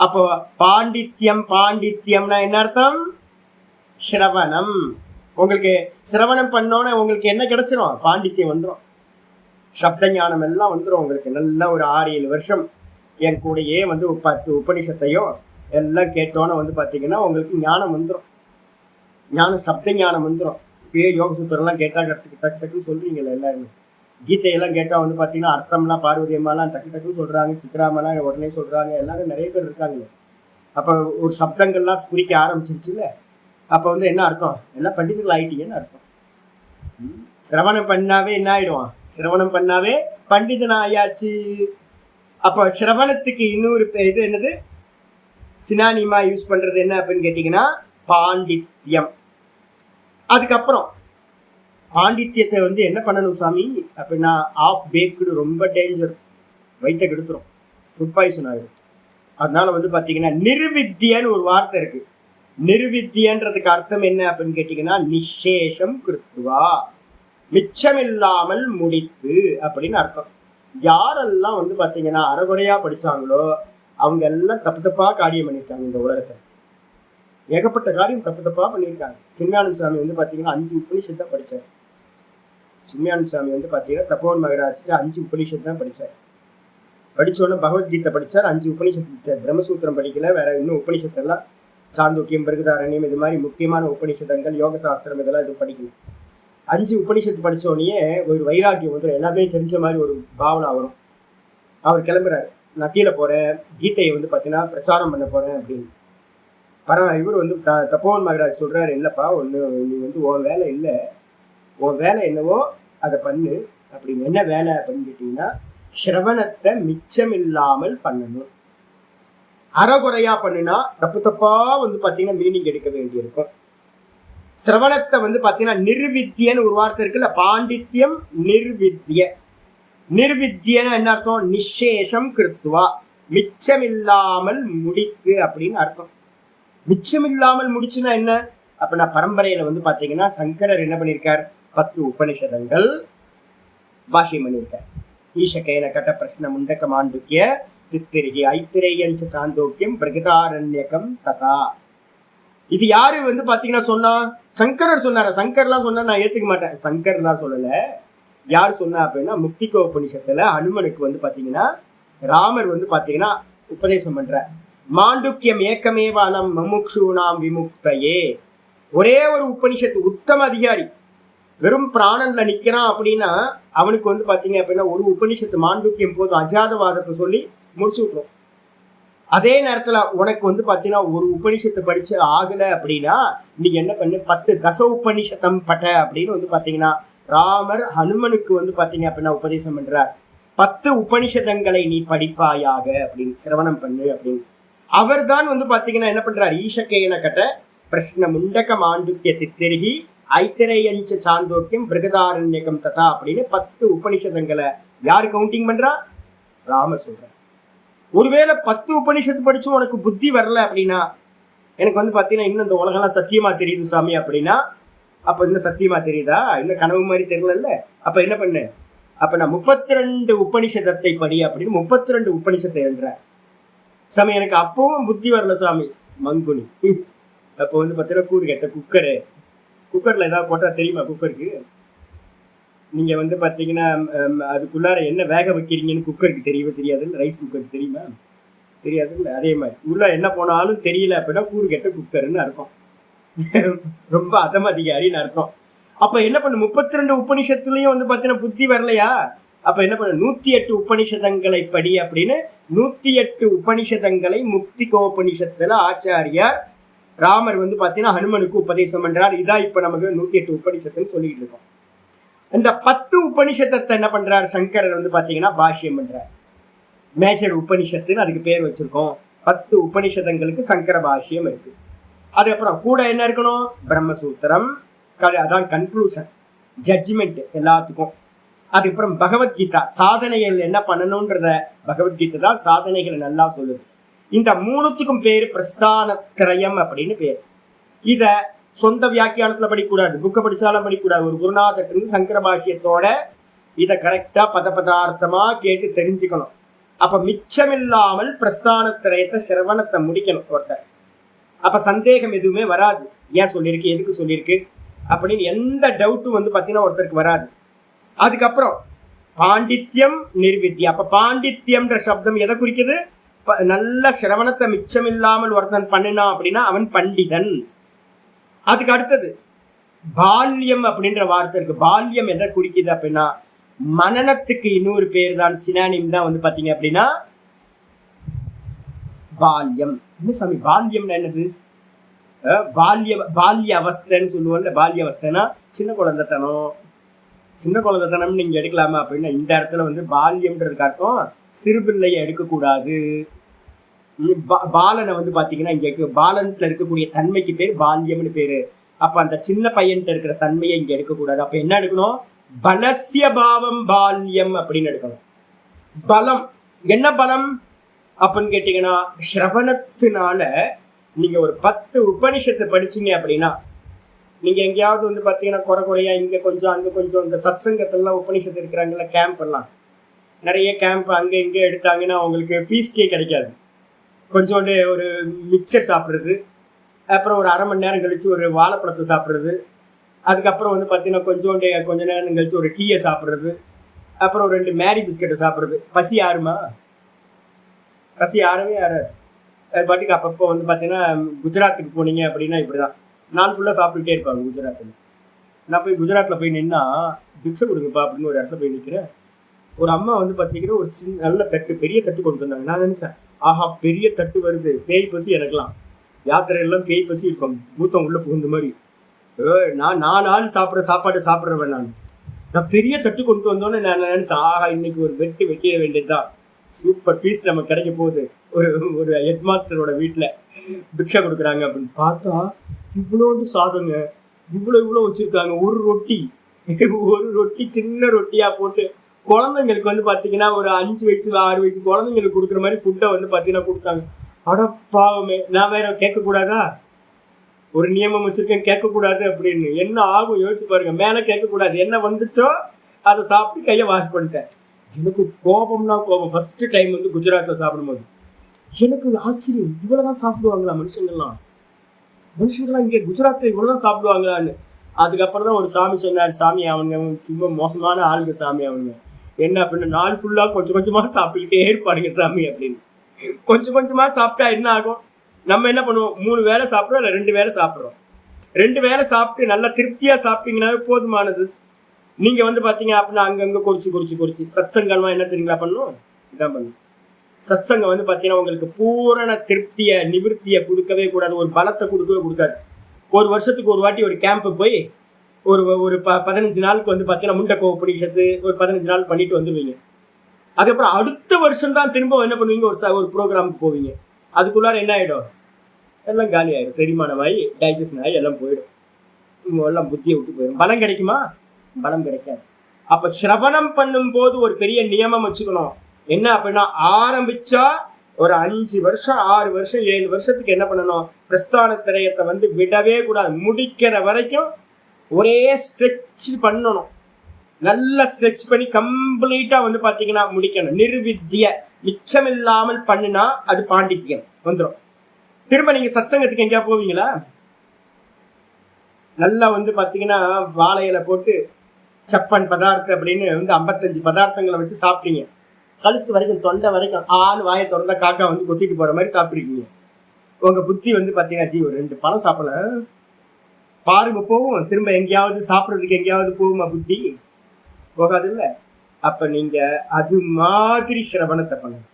அப்போ பாண்டித்யம், பாண்டித்யம்னா என்ன அர்த்தம்? ஸ்ரவணம். உங்களுக்கு சிரவணம் பண்ணோன்னு உங்களுக்கு என்ன கிடைச்சிரும்? பாண்டித்யம் வந்துடும், சப்த ஞானம் எல்லாம் வந்துடும் உங்களுக்கு. நல்லா ஒரு 6-7 வருஷம் என் கூடயே வந்து 10 உபனிஷத்தையும் எல்லாம் கேட்டோன்னு வந்து பார்த்தீங்கன்னா உங்களுக்கு ஞானம் வந்துடும். ஞானம், சப்த ஞானம் வந்துடும். இப்பயே யோக சூத்திரம்லாம் கேட்டால் டக்கு சொல்றீங்கல்ல எல்லாருமே. கீதையெல்லாம் கேட்டால் வந்து பார்த்தீங்கன்னா அர்த்தம்லாம் பார்வதி அம்மாலாம் டக்குன்னு சொல்றாங்க, சித்ராமெல்லாம் உடனே சொல்றாங்க, எல்லாரும் நிறைய பேர் இருக்காங்க. அப்போ ஒரு சப்தங்கள்லாம் குறிக்க ஆரம்பிச்சிருச்சுல்ல, அப்போ வந்து என்ன அர்த்தம்? எல்லாம் பண்டிதர்கள் ஆயிட்டீங்கன்னு அர்த்தம். சிரவணம் பண்ணாவே என்ன ஆயிடுவான்? சிரவணம் பண்ணாவே பண்டிதன் ஆயாச்சு. அப்போ சிரவணத்துக்கு இன்னொரு இது என்னது சினானிமா யூஸ் பண்றது என்ன அப்படின்னு கேட்டீங்கன்னா பாண்டித்யம். அதுக்கப்புறம் பாண்டித்யத்தை வந்து என்ன பண்ணணும் சாமி அப்படின்னா, ஆஃப் பேக்குடு ரொம்ப டேஞ்சர், வயிற்ற கெடுத்துரும், ஃபுட் பாய்சன் ஆகிடும். அதனால வந்து பார்த்தீங்கன்னா நிர்வித்தியன்னு ஒரு வார்த்தை இருக்கு. நிர்வித்தியன்றதுக்கு அர்த்தம் என்ன அப்படின்னு கேட்டீங்கன்னா நிஷேஷம் கிருத்துவா, மிச்சமில்லாமல் முடித்து அப்படின்னு அர்த்தம். யாரெல்லாம் வந்து பார்த்தீங்கன்னா அறகுறையா படிச்சாங்களோ அவங்க எல்லாம் தப்பு தப்பா காரியம் பண்ணியிருக்காங்க. இந்த உலகத்தை ஏகப்பட்ட காரியம் தப்பு தப்பா பண்ணியிருக்காங்க. சின்மயானந்த சாமி வந்து பார்த்தீங்கன்னா 5 உபனிஷத் தான் படித்தார். சின்மயானந்த சாமி வந்து பார்த்தீங்கன்னா தப்போவன் மகராஜுக்கு 5 உபனிஷத் தான் படித்தார். படித்தோன்னே பகவத்கீதை படித்தார், 5 உபனிஷத்து படித்தார். பிரம்மசூத்திரம் படிக்கல, வேற இன்னும் உபனிஷத்தெல்லாம் சாந்தோக்கியம், பிருகதாரண்யம், இது மாதிரி முக்கியமான உபனிஷதங்கள், யோக சாஸ்திரம் இதெல்லாம் இது படிக்கணும். 5 உபனிஷத்து படித்தோடனே ஒரு வைராக்கியம் வந்துடும், எல்லாமே தெரிஞ்ச மாதிரி ஒரு பாவனை வரும். அவர் கிளம்புறாரு, நான் கீழே போகிறேன், கீதையை வந்து பார்த்தீங்கன்னா பிரச்சாரம் பண்ண போகிறேன் அப்படின்னு. இவர் வந்து தப்போவன் மகராஜ் சொல்கிறாரு, இல்லைப்பா ஒன்று நீ வந்து உன் வேலை இல்லை, உன் வேலை என்னவோ அதை பண்ணு அப்படின்னு. என்ன வேலை அப்படின்னு கேட்டிங்கன்னா சிரவணத்தை மிச்சமில்லாமல் பண்ணணும். அறகுறையா பண்ணுனா தப்பு தப்பா வந்து பார்த்தீங்கன்னா மீனிங் எடுக்க வேண்டியிருக்கும். சிரவணத்தை வந்து பார்த்தீங்கன்னா நிர்வித்தியன்னு ஒரு வார்த்தை இருக்குல்ல, பாண்டித்யம் நிர்வித்திய. நிர்வித்தியன்னு என்ன அர்த்தம்? நிஷேஷம் கிருத்துவா, மிச்சமில்லாமல் முடித்து அப்படின்னு அர்த்தம். மிச்சமில்லாமல் முடிச்சுன்னா என்ன அப்படின்னா, பரம்பரையில வந்து பார்த்தீங்கன்னா சங்கரர் என்ன பண்ணியிருக்கார், 10 உபனிஷதங்கள் பாஷ்யம் பண்ணியிருக்கார். ஈஷகேன கட்ட பிரஷ்ன முண்டக மாண்டுக்கிய தித்திரிகி ஐத்திரேயஞ்ச சாந்தோக்கியம் பிரகதாரண்யகம் ததா. இது யாரு வந்து பாத்தீங்கன்னா சொன்னா? சங்கரர் சொன்னார. சங்கர்லாம் சொன்னா நான் ஏத்துக்க மாட்டேன். சங்கர்லாம் சொல்லல. யார் சொன்னா அப்படின்னா முக்திகோ உபனிஷத்துல ஹனுமனுக்கு வந்து பாத்தீங்கன்னா ராமர் வந்து பாத்தீங்கன்னா உபதேசம் பண்ற, மாண்டுக்கியம் ஏக்கமேவானம் மமுக்ஷூனாம் விமுக்தையே. ஒரே ஒரு உபனிஷத்து, உத்தம அதிகாரி, வெறும் பிராணன்ல நிக்கிறான் அப்படின்னா அவனுக்கு வந்து பாத்தீங்க அப்படின்னா ஒரு உபனிஷத்து மாண்டுக்கியம் போதும், அஜாதவாதத்தை சொல்லி முடிச்சு விட்டுரும். அதே நேரத்துல உனக்கு வந்து பாத்தீங்கன்னா ஒரு உபனிஷத்தை படிச்சு ஆகல அப்படின்னா நீ என்ன பண்ணு, 10 தச உபனிஷத்தம் பட்ட அப்படின்னு வந்து பாத்தீங்கன்னா ராமர் ஹனுமனுக்கு வந்து பாத்தீங்க அப்படின்னா உபதேசம் பண்றார். 10 உபனிஷதங்களை நீ படிப்பாயாக அப்படின்னு, சிரவணம் பண்ணு அப்படின்னு. அவர் தான் வந்து பாத்தீங்கன்னா என்ன பண்றார், ஈஷகேன கட்ட பிரஷ்ன முண்டக மாண்டுக்கிய தித்திரிகி ஐத்திரேயஞ்ச சாந்தோக்கியம் பிரகதாரண்யகம் ததா அப்படின்னு 10 உபனிஷதங்களை யாரு கவுண்டிங் பண்றா? ராமர் சொல்ற. ஒருவேளை 10 உபனிஷத்து படிச்சும் உனக்கு புத்தி வரல அப்படின்னா, எனக்கு வந்து பாத்தீங்கன்னா இன்னும் இந்த உலகம்லாம் சத்தியமா தெரியுது சாமி அப்படின்னா, அப்ப இன்னும் சத்தியமா தெரியுதா? இன்னும் கனவு மாதிரி தெரியல. அப்ப என்ன பண்ணு, அப்ப நான் 32 உபனிஷதத்தை படி அப்படின்னு 32 உபனிஷத்தை எழுதுற. சாமி எனக்கு அப்பவும் புத்தி வரல சாமி, மங்குனி. அப்போ வந்து பாத்தீங்கன்னா கூறு கேட்ட குக்கரு, குக்கர்ல ஏதாவது போட்டா தெரியுமா? குக்கருக்கு நீங்க வந்து பாத்தீங்கன்னா அதுக்குள்ளார என்ன வேக வைக்கிறீங்கன்னு குக்கருக்கு தெரியவே தெரியாதுன்னு, ரைஸ் குக்கருக்கு தெரியுமா? தெரியாதுல்ல. அதே மாதிரி உள்ள என்ன போனாலும் தெரியல அப்படின்னா கூறு கெட்ட குக்கர்னு அர்த்தம், ரொம்ப அதம அதிகாரின்னு அர்த்தம். அப்ப என்ன பண்ணு, 32 உபனிஷத்துலயும் வந்து பாத்தீங்கன்னா புத்தி வரலையா? அப்ப என்ன பண்ண, 108 உபனிஷதங்களை படி அப்படின்னு 108 உபனிஷதங்களை முக்திகோபனிஷத்துல ஆச்சாரியார் ராமர் வந்து பாத்தீங்கன்னா ஹனுமனுக்கு உபதேசம் பண்றார். இதான் இப்ப நமக்கு 108 உபனிஷத்துன்னு சொல்லிட்டு இருக்கோம். இந்த 10 உபனிஷத்தை என்ன பண்றார் சங்கரர் வந்து பாத்தீங்கன்னா பாஷ்யம் பண்றார். மேஜர் உபனிஷத்துன்னு அதுக்கு பேர் வச்சிருக்கோம். 10 உபனிஷதங்களுக்கு சங்கர பாஷ்யம் இருக்கு. அதுக்கப்புறம் கூட என்ன இருக்கணும், பிரம்மசூத்திரம், அதான் கன்க்ளூஷன், ஜட்ஜ்மெண்ட் எல்லாத்துக்கும். அதுக்கப்புறம் பகவத்கீதா, சாதனைகள் என்ன பண்ணணும்ன்றத பகவத்கீதை தான் சாதனைகளை நல்லா சொல்லுது. இந்த 3த்துக்கும் பேரு பிரஸ்தானத்திரயம் அப்படின்னு பேர். இத சொந்த வியாக்கியானத்துல படிக்கூடாது, புக்கை படிச்சாலும் படிக்கூடாது. ஒரு குருநாதர் சங்கர பாஷ்யத்தோட இதை கரெக்டா பதார்த்தமா கேட்டு தெரிஞ்சுக்கணும். அப்ப மிச்சமில்லாமல் பிரஸ்தானத்திரயத்தை சிரவணத்தை முடிக்கணும் ஒருத்தர். அப்ப சந்தேகம் எதுவுமே வராது, ஏன் சொல்லியிருக்கு, எதுக்கு சொல்லியிருக்கு அப்படின்னு எந்த டவுட்டும் வந்து பாத்தீங்கன்னா ஒருத்தருக்கு வராது. அதுக்கப்புறம் பாண்டித்யம் நிர்வித்யா. அப்ப பாண்டித்யம்ன்ற சப்தம் எதை குறிக்குது? நல்ல சிரவணத்தை மிச்சமில்லாமல் ஒருத்தன் பண்ணினா அப்படின்னா அவன் பண்டிதன். அதுக்கு அடுத்தது பால்யம் அப்படின்ற வார்த்தை இருக்கு. பால்யம் எதை குறிக்குது அப்படின்னா மனனத்துக்கு இன்னொரு பேர் தான், சினானிம் தான் வந்து பாத்தீங்க அப்படின்னா பால்யம். என்ன சாமி பால்யம்னா என்னது? பால்ய அவஸ்தைன்னு சொல்லுவோம்ல. பால்ய அவஸ்தைனா சின்ன குழந்தைத்தனம், சின்ன குழந்தைத்தனம் நீங்க எடுக்கலாமா அப்படின்னா இந்த இடத்துல வந்து பால்யம்ன்றதுக்கு அர்த்தம் சிறுபிள்ளையை எடுக்கக்கூடாது. பாலனை வந்து பாத்தீங்கன்னா இங்க பாலன்ல இருக்கக்கூடிய தன்மைக்கு பேர் பால்யம்னு பேரு. அப்ப அந்த சின்ன பையன்கிட்ட இருக்கிற தன்மையை இங்க எடுக்கக்கூடாது. அப்ப என்ன எடுக்கணும்? பலசிய பாவம் பால்யம் அப்படின்னு எடுக்கணும். பலம் என்ன பலம் அப்படின்னு கேட்டீங்கன்னா, ஸ்ரவணத்தினால நீங்க ஒரு 10 உபனிஷத்தை படிச்சீங்க அப்படின்னா, நீங்க எங்கேயாவது வந்து பாத்தீங்கன்னா குறையா இங்க கொஞ்சம் அங்க கொஞ்சம் இந்த சத்சங்கத்திலாம் உபனிஷத்து இருக்கிறாங்கல்ல, கேம்ப் எல்லாம் நிறைய கேம்ப் அங்க இங்க எடுத்தாங்கன்னா அவங்களுக்கு ஃபீஸ்டே கிடைக்காது. கொஞ்சோண்டு ஒரு மிக்சர் சாப்பிட்றது, அப்புறம் ஒரு 1/2 மணி நேரம் கழிச்சு ஒரு வாழைப்பழத்தை சாப்பிட்றது, அதுக்கப்புறம் வந்து பார்த்தீங்கன்னா கொஞ்ச நேரம் கழிச்சு ஒரு டீயை சாப்பிட்றது, அப்புறம் 2 மேரி பிஸ்கெட்டை சாப்பிட்றது. பசி யாருமா? பசி யாரவே யாராது. அது பாட்டுக்கு அப்பப்போ வந்து பார்த்தீங்கன்னா குஜராத்துக்கு போனீங்க அப்படின்னா இப்படிதான் நாள் ஃபுல்லாக சாப்பிட்டுட்டே இருப்பாங்க குஜராத்தில். நான் போய் குஜராத்தில் போய் நின்னா பிக்ஸை கொடுங்கப்பா அப்படின்னு ஒரு இடத்துல போய் நிற்கிறேன். ஒரு அம்மா வந்து பார்த்தீங்கன்னா ஒரு சின்ன நல்ல தட்டு, பெரிய தட்டு கொண்டு வந்தாங்க. நான் நினைச்சேன், ஆஹா பெரிய தட்டு வருது, பேய் பசி எனக்கலாம். யாத்திரையெல்லாம் பேய் பசி இருக்கும், பூத்தம் உள்ள புகுந்த மாதிரி. நான் 4 ஆள் சாப்பிட்ற சாப்பாடு சாப்பிட்றவன். நான் பெரிய தட்டு கொண்டு வந்தோன்னே நான் நினைச்சேன், ஆஹா இன்னைக்கு ஒரு வெட்டிட வேண்டியதுதான், சூப்பர் ஃபீஸ்ட் நமக்கு கிடைக்க போகுது. ஒரு ஹெட் மாஸ்டரோட வீட்டில் பிக்ஷா கொடுக்குறாங்க அப்படின்னு பார்த்தா இவ்வளோண்டு சாதங்க, இவ்வளோ வச்சிருக்காங்க. ஒரு ரொட்டி சின்ன ரொட்டியா போட்டு குழந்தைங்களுக்கு வந்து பார்த்தீங்கன்னா ஒரு 5 வயசு 6 வயசு குழந்தைங்களுக்கு கொடுக்குற மாதிரி ஃபுட்டை வந்து பார்த்தீங்கன்னா கொடுத்தாங்க. அட பாவமே, நான் வேற கேட்கக்கூடாதா? ஒரு நியமம் வச்சிருக்கேன், கேட்கக்கூடாது அப்படின்னு. என்ன ஆகும் யோசிச்சு பாருங்க. மேலே கேட்கக்கூடாது, என்ன வந்துச்சோ அதை சாப்பிட்டு கையை வாஷ் பண்ணிட்டேன். எனக்கு கோபம்னா கோபம். ஃபர்ஸ்ட் டைம் வந்து குஜராத்தில் சாப்பிடும்போது எனக்கு ஆச்சரியம், இவ்வளோதான் சாப்பிடுவாங்களா மனுஷங்கள்லாம் இங்கே குஜராத்தில் இவ்வளோதான் சாப்பிடுவாங்களான்னு. அதுக்கப்புறம் தான் ஒரு சாமி சொன்னார், சாமி அவங்க ரொம்ப மோசமான ஆளுங்க சாமி, அவங்க என்ன அப்படின்னு நாள் ஃபுல்லாக கொஞ்சம் கொஞ்சமாக சாப்பிட்டுக்கிட்டே இருப்பானுங்க சாமி அப்படின்னு. கொஞ்சம் கொஞ்சமாக சாப்பிட்டா என்ன ஆகும்? நம்ம என்ன பண்ணுவோம்? 3 வேளை சாப்பிட்றோம், இல்லை 2 வேளை சாப்பிட்றோம். 2 வேளை சாப்பிட்டு நல்லா திருப்தியாக சாப்பிட்டீங்கன்னாவே போதுமானது. நீங்கள் வந்து பார்த்தீங்க அப்படின்னா அங்கங்கே குறிச்சு சத்சங்கமாக என்ன தெரியுங்களா பண்ணும்? இதான் பண்ணும். சத்சங்கம் வந்து பார்த்தீங்கன்னா உங்களுக்கு பூரண திருப்தியை நிவர்த்தியை கொடுக்கவே கூடாது, ஒரு பலத்தை கொடுக்கவே கொடுக்காது. ஒரு வருஷத்துக்கு ஒரு வாட்டி ஒரு கேம்ப்பு போய் ஒரு 15 நாளுக்கு வந்து பார்த்தீங்கன்னா முண்டக்கோ உபநிஷத்து ஒரு 15 நாள் பண்ணிட்டு வந்துடுவீங்க. அதுக்கப்புறம் அடுத்த வருஷம் தான் திரும்ப என்ன பண்ணுவீங்க? ஒரு ப்ரோக்ராமுக்கு போவீங்க. அதுக்குள்ளார என்ன ஆகிடும்? எல்லாம் காலி ஆகிடும், செரிமானமாகி டைஜஷன் ஆகி எல்லாம் போயிடும். எல்லாம் புத்தியை விட்டு போயிடும். பலம் கிடைக்குமா? பலம் கிடைக்காது. அப்போ சிரவணம் பண்ணும் போது ஒரு பெரிய நியமம் வச்சுக்கணும். என்ன அப்படின்னா, ஆரம்பிச்சா ஒரு 5 வருஷம் 6 வருஷம் 7 வருஷத்துக்கு என்ன பண்ணணும்? பிரஸ்தான திரயத்தை வந்து விடவே கூடாது. முடிக்கிற வரைக்கும் ஒரே ஸ்ட்ரெச் பண்ணணும். நல்லா ஸ்ட்ரெச் பண்ணி கம்ப்ளீட்டா வந்து பாத்தீங்கன்னா முடிக்கணும். நிர்வித்திய மிச்சமில்லாமல் பண்ணினா அது பாண்டித்யம் வந்துடும். திரும்ப நீங்க சத்சங்கத்துக்கு எங்கேயா போவீங்களா? நல்லா வந்து பாத்தீங்கன்னா வாழையில போட்டு சப்பன் பதார்த்தம் அப்படின்னு வந்து 55 பதார்த்தங்களை வச்சு சாப்பிட்டீங்க. கழுத்து வரைக்கும் தொண்டை வரைக்கும் ஆள் வாயை திறந்தா காக்கா வந்து கொத்திட்டு போற மாதிரி சாப்பிட்ருக்கீங்க. உங்க புத்தி வந்து பாத்தீங்கன்னா ஒரு 2 பழம் சாப்பிடல பாருங்க போகும். திரும்ப எங்கேயாவது சாப்பிட்றதுக்கு எங்கேயாவது போகுமா? புத்தி போகாது இல்ல. அப்ப நீங்க அது மாதிரி சிரவணத்தை பண்ணுங்க.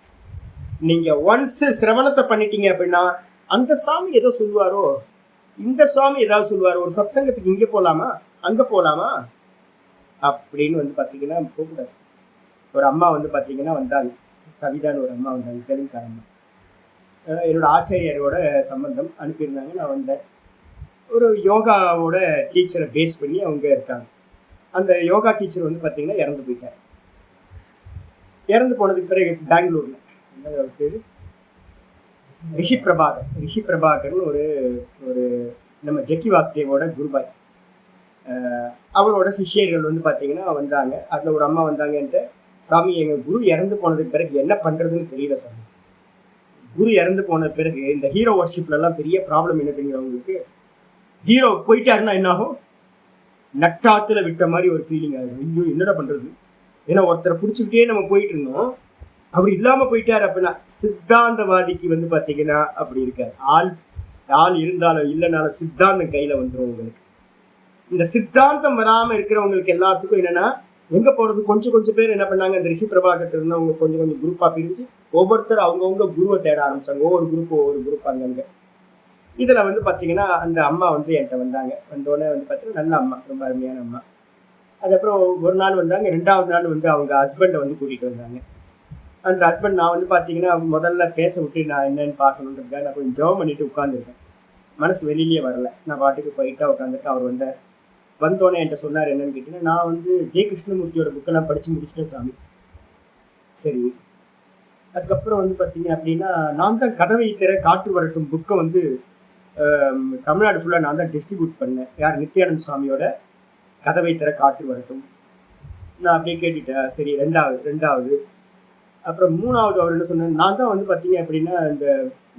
நீங்க ஒன்ஸ் சிரவணத்தை பண்ணிட்டீங்க அப்படின்னா அந்த சாமி ஏதோ சொல்லுவாரோ, இந்த சுவாமி ஏதாவது சொல்லுவாரோ, ஒரு சத்சங்கத்துக்கு இங்க போலாமா அங்க போலாமா அப்படின்னு வந்து பாத்தீங்கன்னா போகக்கூடாது. ஒரு அம்மா வந்து பாத்தீங்கன்னா வந்தாங்க, கவிதான்னு ஒரு அம்மா வந்தாங்க, தெலுங்குக்கார அம்மா. என்னோட ஆச்சாரியரோட சம்பந்தம் அனுப்பியிருந்தாங்க. நான் வந்தேன். ஒரு யோகாவோட டீச்சரை பேஸ் பண்ணி அவங்க இருக்காங்க. அந்த யோகா டீச்சர் வந்து பார்த்தீங்கன்னா இறந்து போயிட்டார். இறந்து போனதுக்கு பிறகு பெங்களூர்ல என்ன பேர் ரிஷி பிரபாகர்னு ஒரு நம்ம ஜக்கி வாசுதேவோட குருபாய், அவரோட சிஷ்யர்கள் வந்து பார்த்தீங்கன்னா வந்தாங்க. அதில் ஒரு அம்மா வந்தாங்கன்ட்டு, சாமி எங்கள் குரு இறந்து போனதுக்கு பிறகு என்ன பண்ணுறதுன்னு தெரியல சாமி. குரு இறந்து போன பிறகு இந்த ஹீரோ வர்ஷிப்லலாம் பெரிய ப்ராப்ளம் என்ன தெரியுங்க அவங்களுக்கு? ஹீரோ போயிட்டாருன்னா என்ன ஆகும்? நட்டாத்துல விட்ட மாதிரி ஒரு ஃபீலிங் ஆகுது. ஐயோ என்னடா பண்றது? ஏன்னா ஒருத்தரை பிடிச்சிக்கிட்டே நம்ம போயிட்டு இருந்தோம், அவர் இல்லாம போயிட்டாரு அப்படின்னா. சித்தாந்தவாதிக்கு வந்து பாத்தீங்கன்னா அப்படி இருக்காது. ஆள் இருந்தாலும் இல்லைனாலும் சித்தாந்தம் கையில வந்துடும் உங்களுக்கு. இந்த சித்தாந்தம் வராம இருக்கிறவங்களுக்கு எல்லாத்துக்கும் என்னன்னா எங்க போறது? கொஞ்சம் பேர் என்ன பண்ணாங்க, இந்த ரிஷி பிரபாகர் இருந்தவங்க கொஞ்சம் குரூப்பா பிரிஞ்சு ஒவ்வொருத்தர் அவங்கவுங்க குருவை தேட ஆரம்பிச்சாங்க. ஒவ்வொரு குரூப் அங்கங்க. இதுல வந்து பாத்தீங்கன்னா அந்த அம்மா வந்து என்கிட்ட வந்தாங்க. வந்தோடனே வந்து பாத்தீங்கன்னா நல்ல அம்மா, ரொம்ப அருமையான அம்மா. அதுக்கப்புறம் ஒரு நாள் வந்தாங்க, 2வது நாள் வந்து அவங்க ஹஸ்பண்டை வந்து கூட்டிகிட்டு வந்தாங்க. அந்த ஹஸ்பண்ட் நான் வந்து பார்த்தீங்கன்னா முதல்ல பேச விட்டு நான் என்னன்னு பார்க்கணுன்றதுக்காக நான் கொஞ்சம் ஜெபம் பண்ணிட்டு உட்காந்துருக்கேன். மனசு வெளியிலேயே வரல. நான் பாட்டுக்கு போயிட்டா உட்காந்துருக்கேன். அவர் வந்தார். வந்தோடனே என்கிட்ட சொன்னார் என்னன்னு கேட்டீங்கன்னா, நான் வந்து ஜெய கிருஷ்ணமூர்த்தியோட புக்கெல்லாம் படித்து முடிச்சுட்டேன் சாமி. சரி. அதுக்கப்புறம் வந்து பார்த்தீங்க அப்படின்னா, நான் தான் கதவை திற காற்று வரட்டும் புக்கை வந்து தமிழ்நாடு ஃபுல்லாக நான் தான் டிஸ்ட்ரிபியூட் பண்ணேன். யார்? நித்யானந்த சுவாமியோட கதவை திற காற்று வரட்டும். நான் அப்படியே கேட்டுட்டேன். சரி, ரெண்டாவது அப்புறம் 3வது அவர் என்ன சொன்னார், நான் தான் வந்து பார்த்தீங்க அப்படின்னா இந்த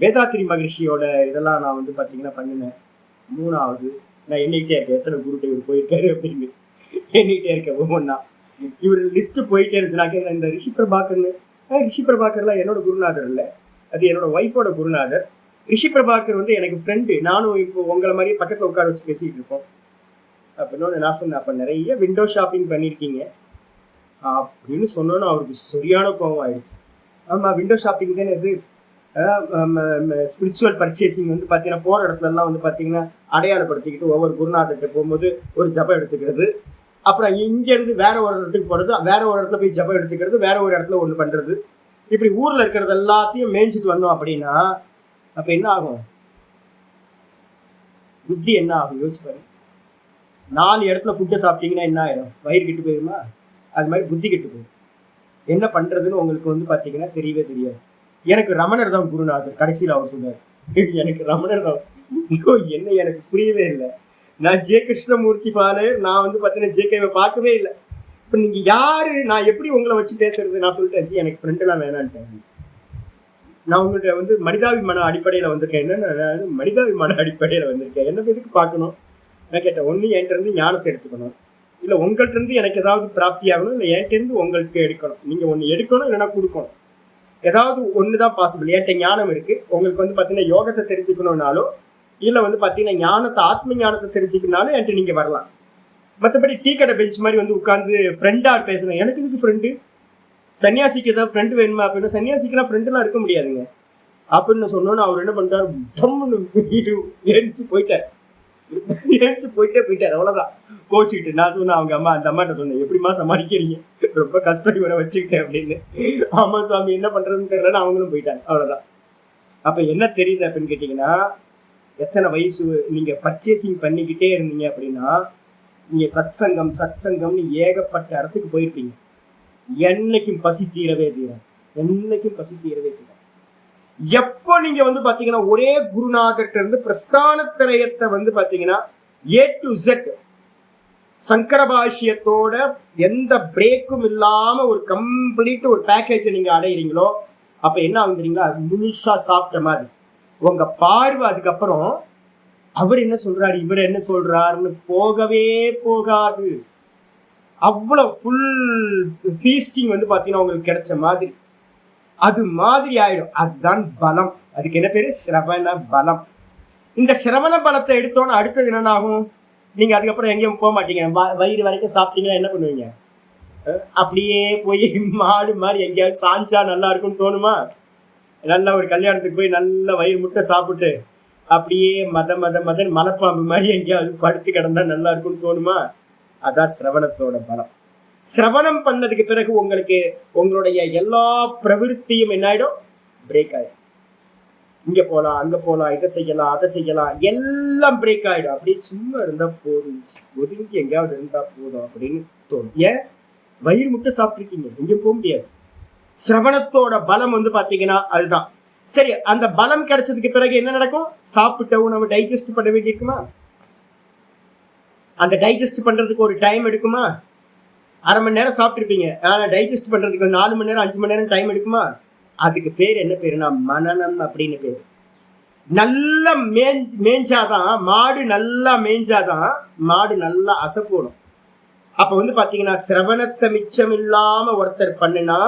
வேதாத்திரி மகரிஷியோட இதெல்லாம் நான் வந்து பார்த்தீங்கன்னா பண்ணினேன். 3வது நான் எண்ணிக்கிட்டே இருக்கேன் எத்தனை குருட்டு இவர் போயிருக்காரு அப்படின்னு எண்ணிக்கிட்டே இருக்கேன் ஒவ்வொன்றா. இவர் லிஸ்ட்டு போயிட்டே இருந்துச்சு. நான் கேட்குறேன், இந்த ரிஷி பிரபாகர்னு ரிஷி பிரபாகர்லாம் என்னோட குருநாதர் இல்லை, அது என்னோட ஒய்ஃபோட குருநாதர். ரிஷி பிரபாகர் வந்து எனக்கு ஃப்ரெண்டு. நானும் இப்போ உங்களை மாதிரியே பக்கத்தில் உட்கார வச்சு பேசிக்கிட்டு இருக்கோம் அப்படின்னு நான் சொன்னேன். அப்போ நிறைய விண்டோ ஷாப்பிங் பண்ணியிருக்கீங்க அப்படின்னு சொன்னோன்னு அவருக்கு சரியான கோவம் ஆயிடுச்சு. ஆமாம், விண்டோ ஷாப்பிங் தானே இது. ஸ்பிரிச்சுவல் பர்ச்சேசிங் வந்து பார்த்தீங்கன்னா போகிற இடத்துலலாம் வந்து பார்த்தீங்கன்னா அடையாளப்படுத்திக்கிட்டு ஒவ்வொரு குருநாதர்கிட்ட போகும்போது ஒரு ஜபம் எடுத்துக்கிறது, அப்புறம் இங்கேருந்து வேற ஒரு இடத்துக்கு போகிறது, வேற ஒரு இடத்துல போய் ஜபம் எடுத்துக்கிறது, வேற ஒரு இடத்துல ஒன்று பண்ணுறது, இப்படி ஊரில் இருக்கிறது எல்லாத்தையும் மேய்ஞ்சிட்டு வந்தோம் அப்படின்னா அப்போ என்ன ஆகும்? புத்தி என்ன ஆகும் யோசிச்சு பாருங்க. 4 இடத்துல ஃபுட்டை சாப்பிட்டீங்கன்னா என்ன ஆயிடும்? வயிறு கெட்டு போயிருமா? அது மாதிரி புத்தி கெட்டு போயிடும். என்ன பண்ணுறதுன்னு உங்களுக்கு வந்து பார்த்தீங்கன்னா தெரியவே தெரியாது. எனக்கு ரமணர் தான் குருநாதர். கடைசியில் அவர் சொன்னார், எனக்கு ரமணர் தான். என்ன எனக்கு புரியவே இல்லை. நான் ஜெய கிருஷ்ணமூர்த்தி ஃபாதர், நான் வந்து பார்த்தீங்கன்னா ஜேகேவை பார்க்கவே இல்லை. இப்போ நீங்கள் யார்? நான் எப்படி உங்களை வச்சு பேசுறது? நான் சொல்லிட்டேன், எனக்கு ஃப்ரெண்டெல்லாம் வேணான்ட்டேன். நான் உங்கள்கிட்ட வந்து மனிதாபிமான அடிப்படையில் வந்திருக்கேன். என்னென்ன மனிதாபிமான அடிப்படையில் வந்திருக்கேன், என்ன எதுக்கு பார்க்கணும்? நான் கேட்டேன், ஒன்று என்கிட்ட இருந்து ஞானத்தை எடுத்துக்கணும், இல்லை உங்கள்கிட்ட இருந்து எனக்கு ஏதாவது பிராப்தி ஆகணும், இல்லை என்கிட்ட இருந்து உங்களுக்கு எடுக்கணும். நீங்கள் ஒன்று எடுக்கணும், இல்லைன்னா கொடுக்கணும். ஏதாவது ஒன்று தான் பாசிபிள். என்கிட்ட ஞானம் இருக்குது, உங்களுக்கு வந்து பார்த்தீங்கன்னா யோகத்தை தெரிஞ்சுக்கணும்னாலும், இல்லை வந்து பார்த்தீங்கன்னா ஞானத்தை ஆத்ம ஞானத்தை தெரிஞ்சுக்கணும்னாலும் என்கிட்ட நீங்கள் வரலாம். மற்றபடி டீ கடை பெஞ்ச் மாதிரி வந்து உட்காந்து ஃப்ரெண்டாக பேசணும். எனக்கு இதுக்கு ஃப்ரெண்டு? சன்னியாசிக்கு ஏதாவது ஃப்ரெண்டு வேணுமா அப்படின்னா சன்னியாசிக்கெல்லாம் ஃப்ரெண்டுலாம் இருக்க முடியாதுங்க அப்படின்னு சொன்னோன்னு அவர் என்ன பண்ணிட்டார், ஏறிச்சு போயிட்டார். அவ்வளோதான் கோச்சிக்கிட்டு. நான் சொன்னேன் அவங்க அம்மா, அந்த அம்மாட்ட சொன்னேன், எப்படிமா சமாளிக்கிறீங்க, ரொம்ப கஷ்டம் இவரை வச்சுக்கிட்டேன் அப்படின்னு. ஆமா சுவாமி, என்ன பண்றதுன்னு தெரியலன்னு அவங்களும் போயிட்டாங்க. அவ்வளோதான். அப்போ என்ன தெரியுது அப்படின்னு கேட்டிங்கன்னா, எத்தனை வயசு நீங்கள் பர்ச்சேசிங் பண்ணிக்கிட்டே இருந்தீங்க அப்படின்னா நீங்கள் சத்சங்கம்னு ஏகப்பட்ட இடத்துக்கு போயிருப்பீங்க. என்னைக்கும் பசி தீரவே தீராது. என்னைக்கும் பசி தீரவே தீராது. எப்போ நீங்க வந்து பாத்தீங்கன்னா ஒரே குருநாதர்கிட்ட இருந்து பிரஸ்தானத்திரயத்தை வந்து பாத்தீங்கன்னா A to Z சங்கர பாஷ்யத்தோட எந்த பிரேக்கும் இல்லாம ஒரு கம்ப்ளீட் ஒரு பேக்கேஜை நீங்க அடையிறீங்களோ அப்ப என்ன ஆகுறீங்களா, முழுசா சாப்பிட்ட மாதிரி உங்க பார்வை அதுக்கப்புறம் அவர் என்ன சொல்றாரு இவர் என்ன சொல்றாருன்னு போகவே போகாது. அவ்வளவு ஃபுல் ஃபீஸ்டிங் வந்து பாத்தீங்கன்னா உங்களுக்கு கிடைச்ச மாதிரி அது மாதிரி ஆயிடும். அதுதான் பலம். அதுக்கு என்ன பேரு? சிரவண பலம். இந்த சிரவண பலத்தை எடுத்தோன்னு அடுத்தது என்ன ஆகும், நீங்க அதுக்கப்புறம் எங்கேயும் போக மாட்டீங்க. வயிறு வரைக்கும் சாப்பிட்டீங்கன்னா என்ன பண்ணுவீங்க, அப்படியே போய் மாடு மாதிரி எங்கேயாவது சாஞ்சா நல்லா இருக்கும்னு தோணுமா? நல்லா ஒரு கல்யாணத்துக்கு போய் நல்ல வயிறு முட்டை சாப்பிட்டு அப்படியே மதன் மலைப்பாம்பு மாதிரி எங்கேயாவது படுத்து கிடந்தா நல்லா இருக்கும்னு தோணுமா? அதான் சிரவணத்தோட பலம். சிரவணம் பண்ணதுக்கு பிறகு உங்களுக்கு உங்களுடைய எல்லா பிரவிற்த்தியும் என்ன ஆயிடும், பிரேக் ஆயிடும். இங்க போலாம் அங்க போலாம், இதை செய்யலாம் அதை செய்யலாம், எல்லாம் பிரேக் ஆயிடும். அப்படியே சும்மா இருந்தா போதும், ஒதுங்கி எங்கேயாவது இருந்தா போதும் அப்படின்னு தோணும். ஏன்? வயிறு முட்டை சாப்பிட்டுருக்கீங்க, எங்கேயும் போக முடியாது. சிரவணத்தோட பலம் வந்து பாத்தீங்கன்னா அதுதான். சரி, அந்த பலம் கிடைச்சதுக்கு பிறகு என்ன நடக்கும்? சாப்பிட்ட உணவு டைஜஸ்ட் பண்ண வேண்டியிருக்குமா? அந்த டைஜஸ்ட் பண்றதுக்கு ஒரு டைம் எடுக்குமா? அரை மணி நேரம் சாப்பிட்டுருப்பீங்க, ஆனால் டைஜஸ்ட் பண்றதுக்கு 4 மணி நேரம் 5 மணி நேரம் டைம் எடுக்குமா? அதுக்கு பேர் என்ன பேருனா மனனம் அப்படின்னு பேரு. நல்லா மேய்ஞ்சாதான் மாடு, நல்லா மேய்ஞ்சாதான் மாடு நல்லா அசைப்போடும். அப்ப வந்து பாத்தீங்கன்னா சிரவணத்தை மிச்சம் இல்லாம ஒருத்தர் பண்ணுனா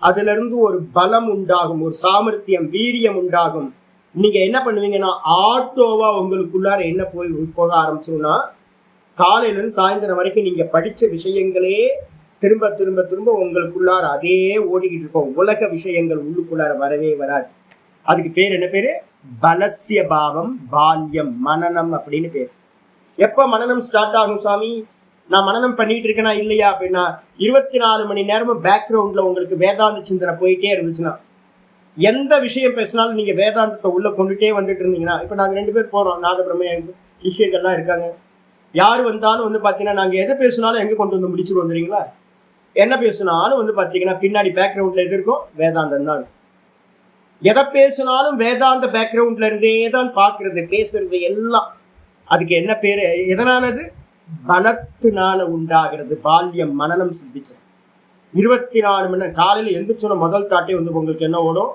அதுல இருந்து ஒரு பலம் உண்டாகும், ஒரு சாமர்த்தியம் வீரியம் உண்டாகும். நீங்க என்ன பண்ணுவீங்கன்னா ஆட்டோவா உங்களுக்குள்ளார என்ன போக ஆரம்பிச்சோம்னா காலையில இருந்து சாயந்தரம் வரைக்கும் நீங்க படிச்ச விஷயங்களே திரும்ப திரும்ப திரும்ப உங்களுக்குள்ளார அதே ஓடிக்கிட்டு இருக்கோம். உலக விஷயங்கள் உள்ளுக்குள்ளார வரவே வராது. அதுக்கு பேர் என்ன பேரு? பலசிய பாவம் பால்யம், மனனம் அப்படின்னு பேர். எப்ப மனனம் ஸ்டார்ட் ஆகும் சாமி? நான் மனனம் பண்ணிட்டு இருக்கேனா இல்லையா அப்படின்னா 24 மணி நேரமும் பேக்ரவுண்ட்ல உங்களுக்கு வேதாந்த சிந்தனை போயிட்டே இருந்துச்சுன்னா, எந்த விஷயம் பேசினாலும் நீங்க வேதாந்தத்தை உள்ள கொண்டுட்டே வந்துட்டு இருந்தீங்கன்னா, இப்ப நாங்க 2 பேர் போறோம், நாகபிரம்ம சிஷியர்கள்லாம் இருக்காங்க, யாரு வந்தாலும் வந்து பாத்தீங்கன்னா நாங்க எதை பேசினாலும் எங்க கொண்டு வந்து முடிச்சுட்டு வந்துடுறீங்களா? என்ன பேசினாலும் வந்து பாத்தீங்கன்னா பின்னாடி பேக்ரவுண்ட்ல எது இருக்கும்? வேதாந்தம் தான். எதை பேசினாலும் வேதாந்த பேக்ரவுண்ட்ல இருந்தே தான் பாக்குறது, பேசுறது எல்லாம். அதுக்கு என்ன பேரு? எதனானது? பலத்தினால உண்டாகிறது. பால்யம், மனனம் சித்திச்சு 24 மணி நேரம் காலையில எந்திரிச்சோன முதல் தாட்டே வந்து உங்களுக்கு என்ன ஓடும்?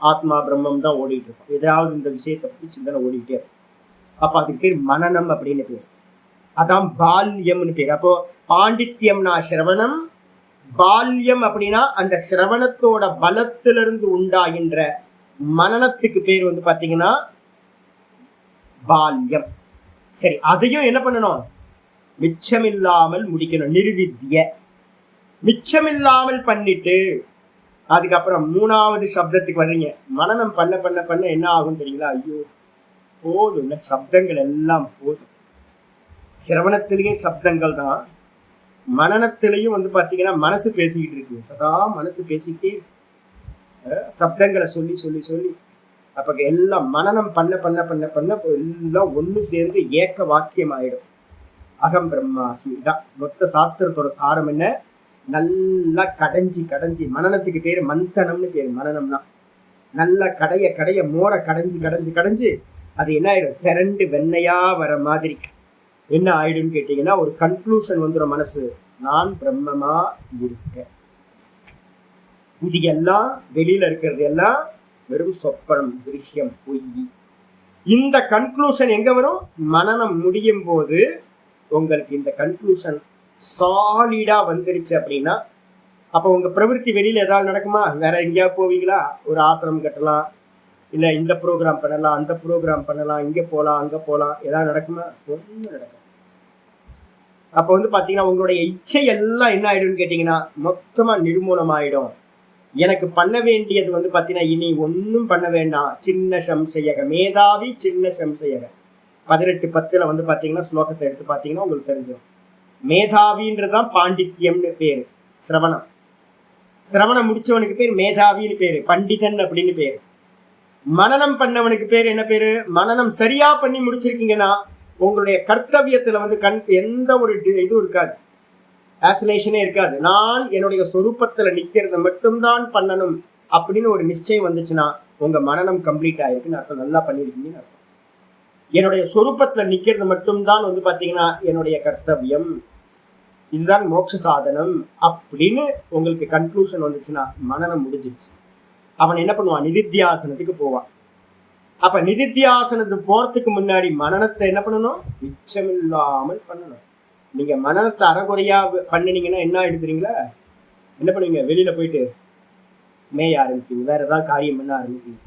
ஆத்மா பிரம்மம் தான் ஓடிட்டு இருக்கும். ஏதாவது இந்த விஷயத்தை பத்தி சிந்தனை ஓடிக்கிட்டே இருக்கும். அப்ப அதுக்கு பேர் மனனம் அப்படின்னு பேர். அதான் பால்யம்னு பேர். அப்போ பாண்டித்யம்னா சிரவணம், பால்யம் அப்படின்னா அந்த சிரவணத்தோட பலத்திலிருந்து உண்டாகின்ற மனனத்துக்கு பேர் வந்து பாத்தீங்கன்னா பால்யம். சரி, அதையும் என்ன பண்ணணும்? மிச்சமில்லாமல் முடிக்கணும். நிர்வித்ய, மிச்சமில்லாமல் பண்ணிட்டு அதுக்கப்புறம் 3வது சப்தத்துக்கு வர்றீங்க. மனனம் பண்ண பண்ண பண்ண என்ன ஆகும் தெரியுங்களா? ஐயோ போதும், சப்தங்கள் எல்லாம் போதும். சிரவணத்திலையும் சப்தங்கள் தான், மனனத்திலையும் வந்து பாத்தீங்கன்னா மனசு பேசிக்கிட்டு இருக்கு. சதா மனசு பேசிக்கிட்டே சப்தங்களை சொல்லி சொல்லி சொல்லி அப்ப எல்லாம் மனனம் பண்ண பண்ண பண்ண பண்ண எல்லாம் ஒண்ணு சேர்ந்து ஏக்க வாக்கியம் ஆயிடும். அகம் பிரம்மாஸ்மி தான் மொத்த சாஸ்திரத்தோட சாரம். என்ன? நல்லா கடைஞ்சி கடைஞ்சி, மனனத்துக்கு பேரு மந்தனம்னு பேரு. மனனம்னா நல்லா கடைய கடைய மோர கடைஞ்சி கடைஞ்சி கடைஞ்சி அது என்ன ஆயிடும்? திரண்டு வெண்ணையா வர மாதிரி என்ன ஆயிடும்னு கேட்டீங்கன்னா ஒரு கன்க்ளூஷன் வந்துடும். மனசு நான் பிரம்மமா இருக்க, இது எல்லாம் வெளியில இருக்கிறது எல்லாம் வெறும் சொப்பனம், திருஷ்யம், பொய். இந்த கன்க்ளூஷன் எங்க வரும்? மனனம் முடியும் போது உங்களுக்கு இந்த கன்க்ளூஷன் சாலிடா வந்துருச்சு அப்படின்னா, அப்ப உங்க பிரவருத்தி வெளியில ஏதாவது நடக்குமா? வேற எங்கேயாவது போவீங்களா? ஒரு ஆசிரமம் கட்டலாம், இல்ல இந்த ப்ரோக்ராம் பண்ணலாம், அந்த ப்ரோக்ராம் பண்ணலாம், இங்க போலாம் அங்க போலாம், ஏதாவது நடக்குமா? ஒன்றும் நடக்கும். அப்ப வந்து பாத்தீங்கன்னா உங்களுடைய இச்சை எல்லாம் என்ன ஆயிடும்னு கேட்டீங்கன்னா மொத்தமா நிர்மூலமாயிடும். எனக்கு பண்ண வேண்டியது வந்து பாத்தீங்கன்னா இனி ஒன்னும் பண்ண வேண்டாம். சின்ன சம்சயக மேதாவி, சின்ன சம்சயக 18:10 வந்து பாத்தீங்கன்னா ஸ்லோகத்தை எடுத்து பாத்தீங்கன்னா உங்களுக்கு தெரிஞ்சிடும். மேதாவின்றதுதான் பாண்டித்யம்னு பேரு. சிரவணம், சிரவணம் முடிச்சவனுக்கு பேர் மேதாவின்னு பேரு, பண்டிதன் அப்படின்னு பேரு. மனனம் பண்ணவனுக்கு பேர் என்ன பேரு? மனனம் சரியா பண்ணி முடிச்சிருக்கீங்கன்னா உங்களுடைய கர்த்தவியத்துல வந்து எந்த ஒரு இதுவும் இருக்காது, ஆசிலேஷனே இருக்காது. நான் என்னுடைய சொரூபத்துல நிக்கிறத மட்டும்தான் பண்ணணும் அப்படின்னு ஒரு நிச்சயம் வந்துச்சுன்னா உங்க மனனம் கம்ப்ளீட் ஆயிருக்குன்னு அர்த்தம். நல்லா பண்ணிருக்கீங்கன்னு அர்த்தம். என்னுடைய சொரூபத்துல நிக்கிறது மட்டும்தான் வந்து பாத்தீங்கன்னா என்னுடைய கர்த்தவியம், இதுதான் மோட்ச சாதனம் அப்படின்னு உங்களுக்கு கன்க்ளூஷன் வந்துச்சுன்னா மனனம் முடிஞ்சிருச்சு. அவன் என்ன பண்ணுவான்? நிதித்தியாசனத்துக்கு போவான். அப்ப நிதித்தியாசனத்துக்கு போறதுக்கு முன்னாடி மனனத்தை என்ன பண்ணணும்? மிச்சமில்லாமல் பண்ணணும். நீங்க மனனத்தை அறகுறையா பண்ணினீங்கன்னா என்ன எடுத்துறீங்களா? என்ன பண்ணுவீங்க? வெளியில போயிட்டு மேய ஆரம்பிப்பீங்க, வேற ஏதாவது காரியம் பண்ண ஆரம்பிப்பீங்க.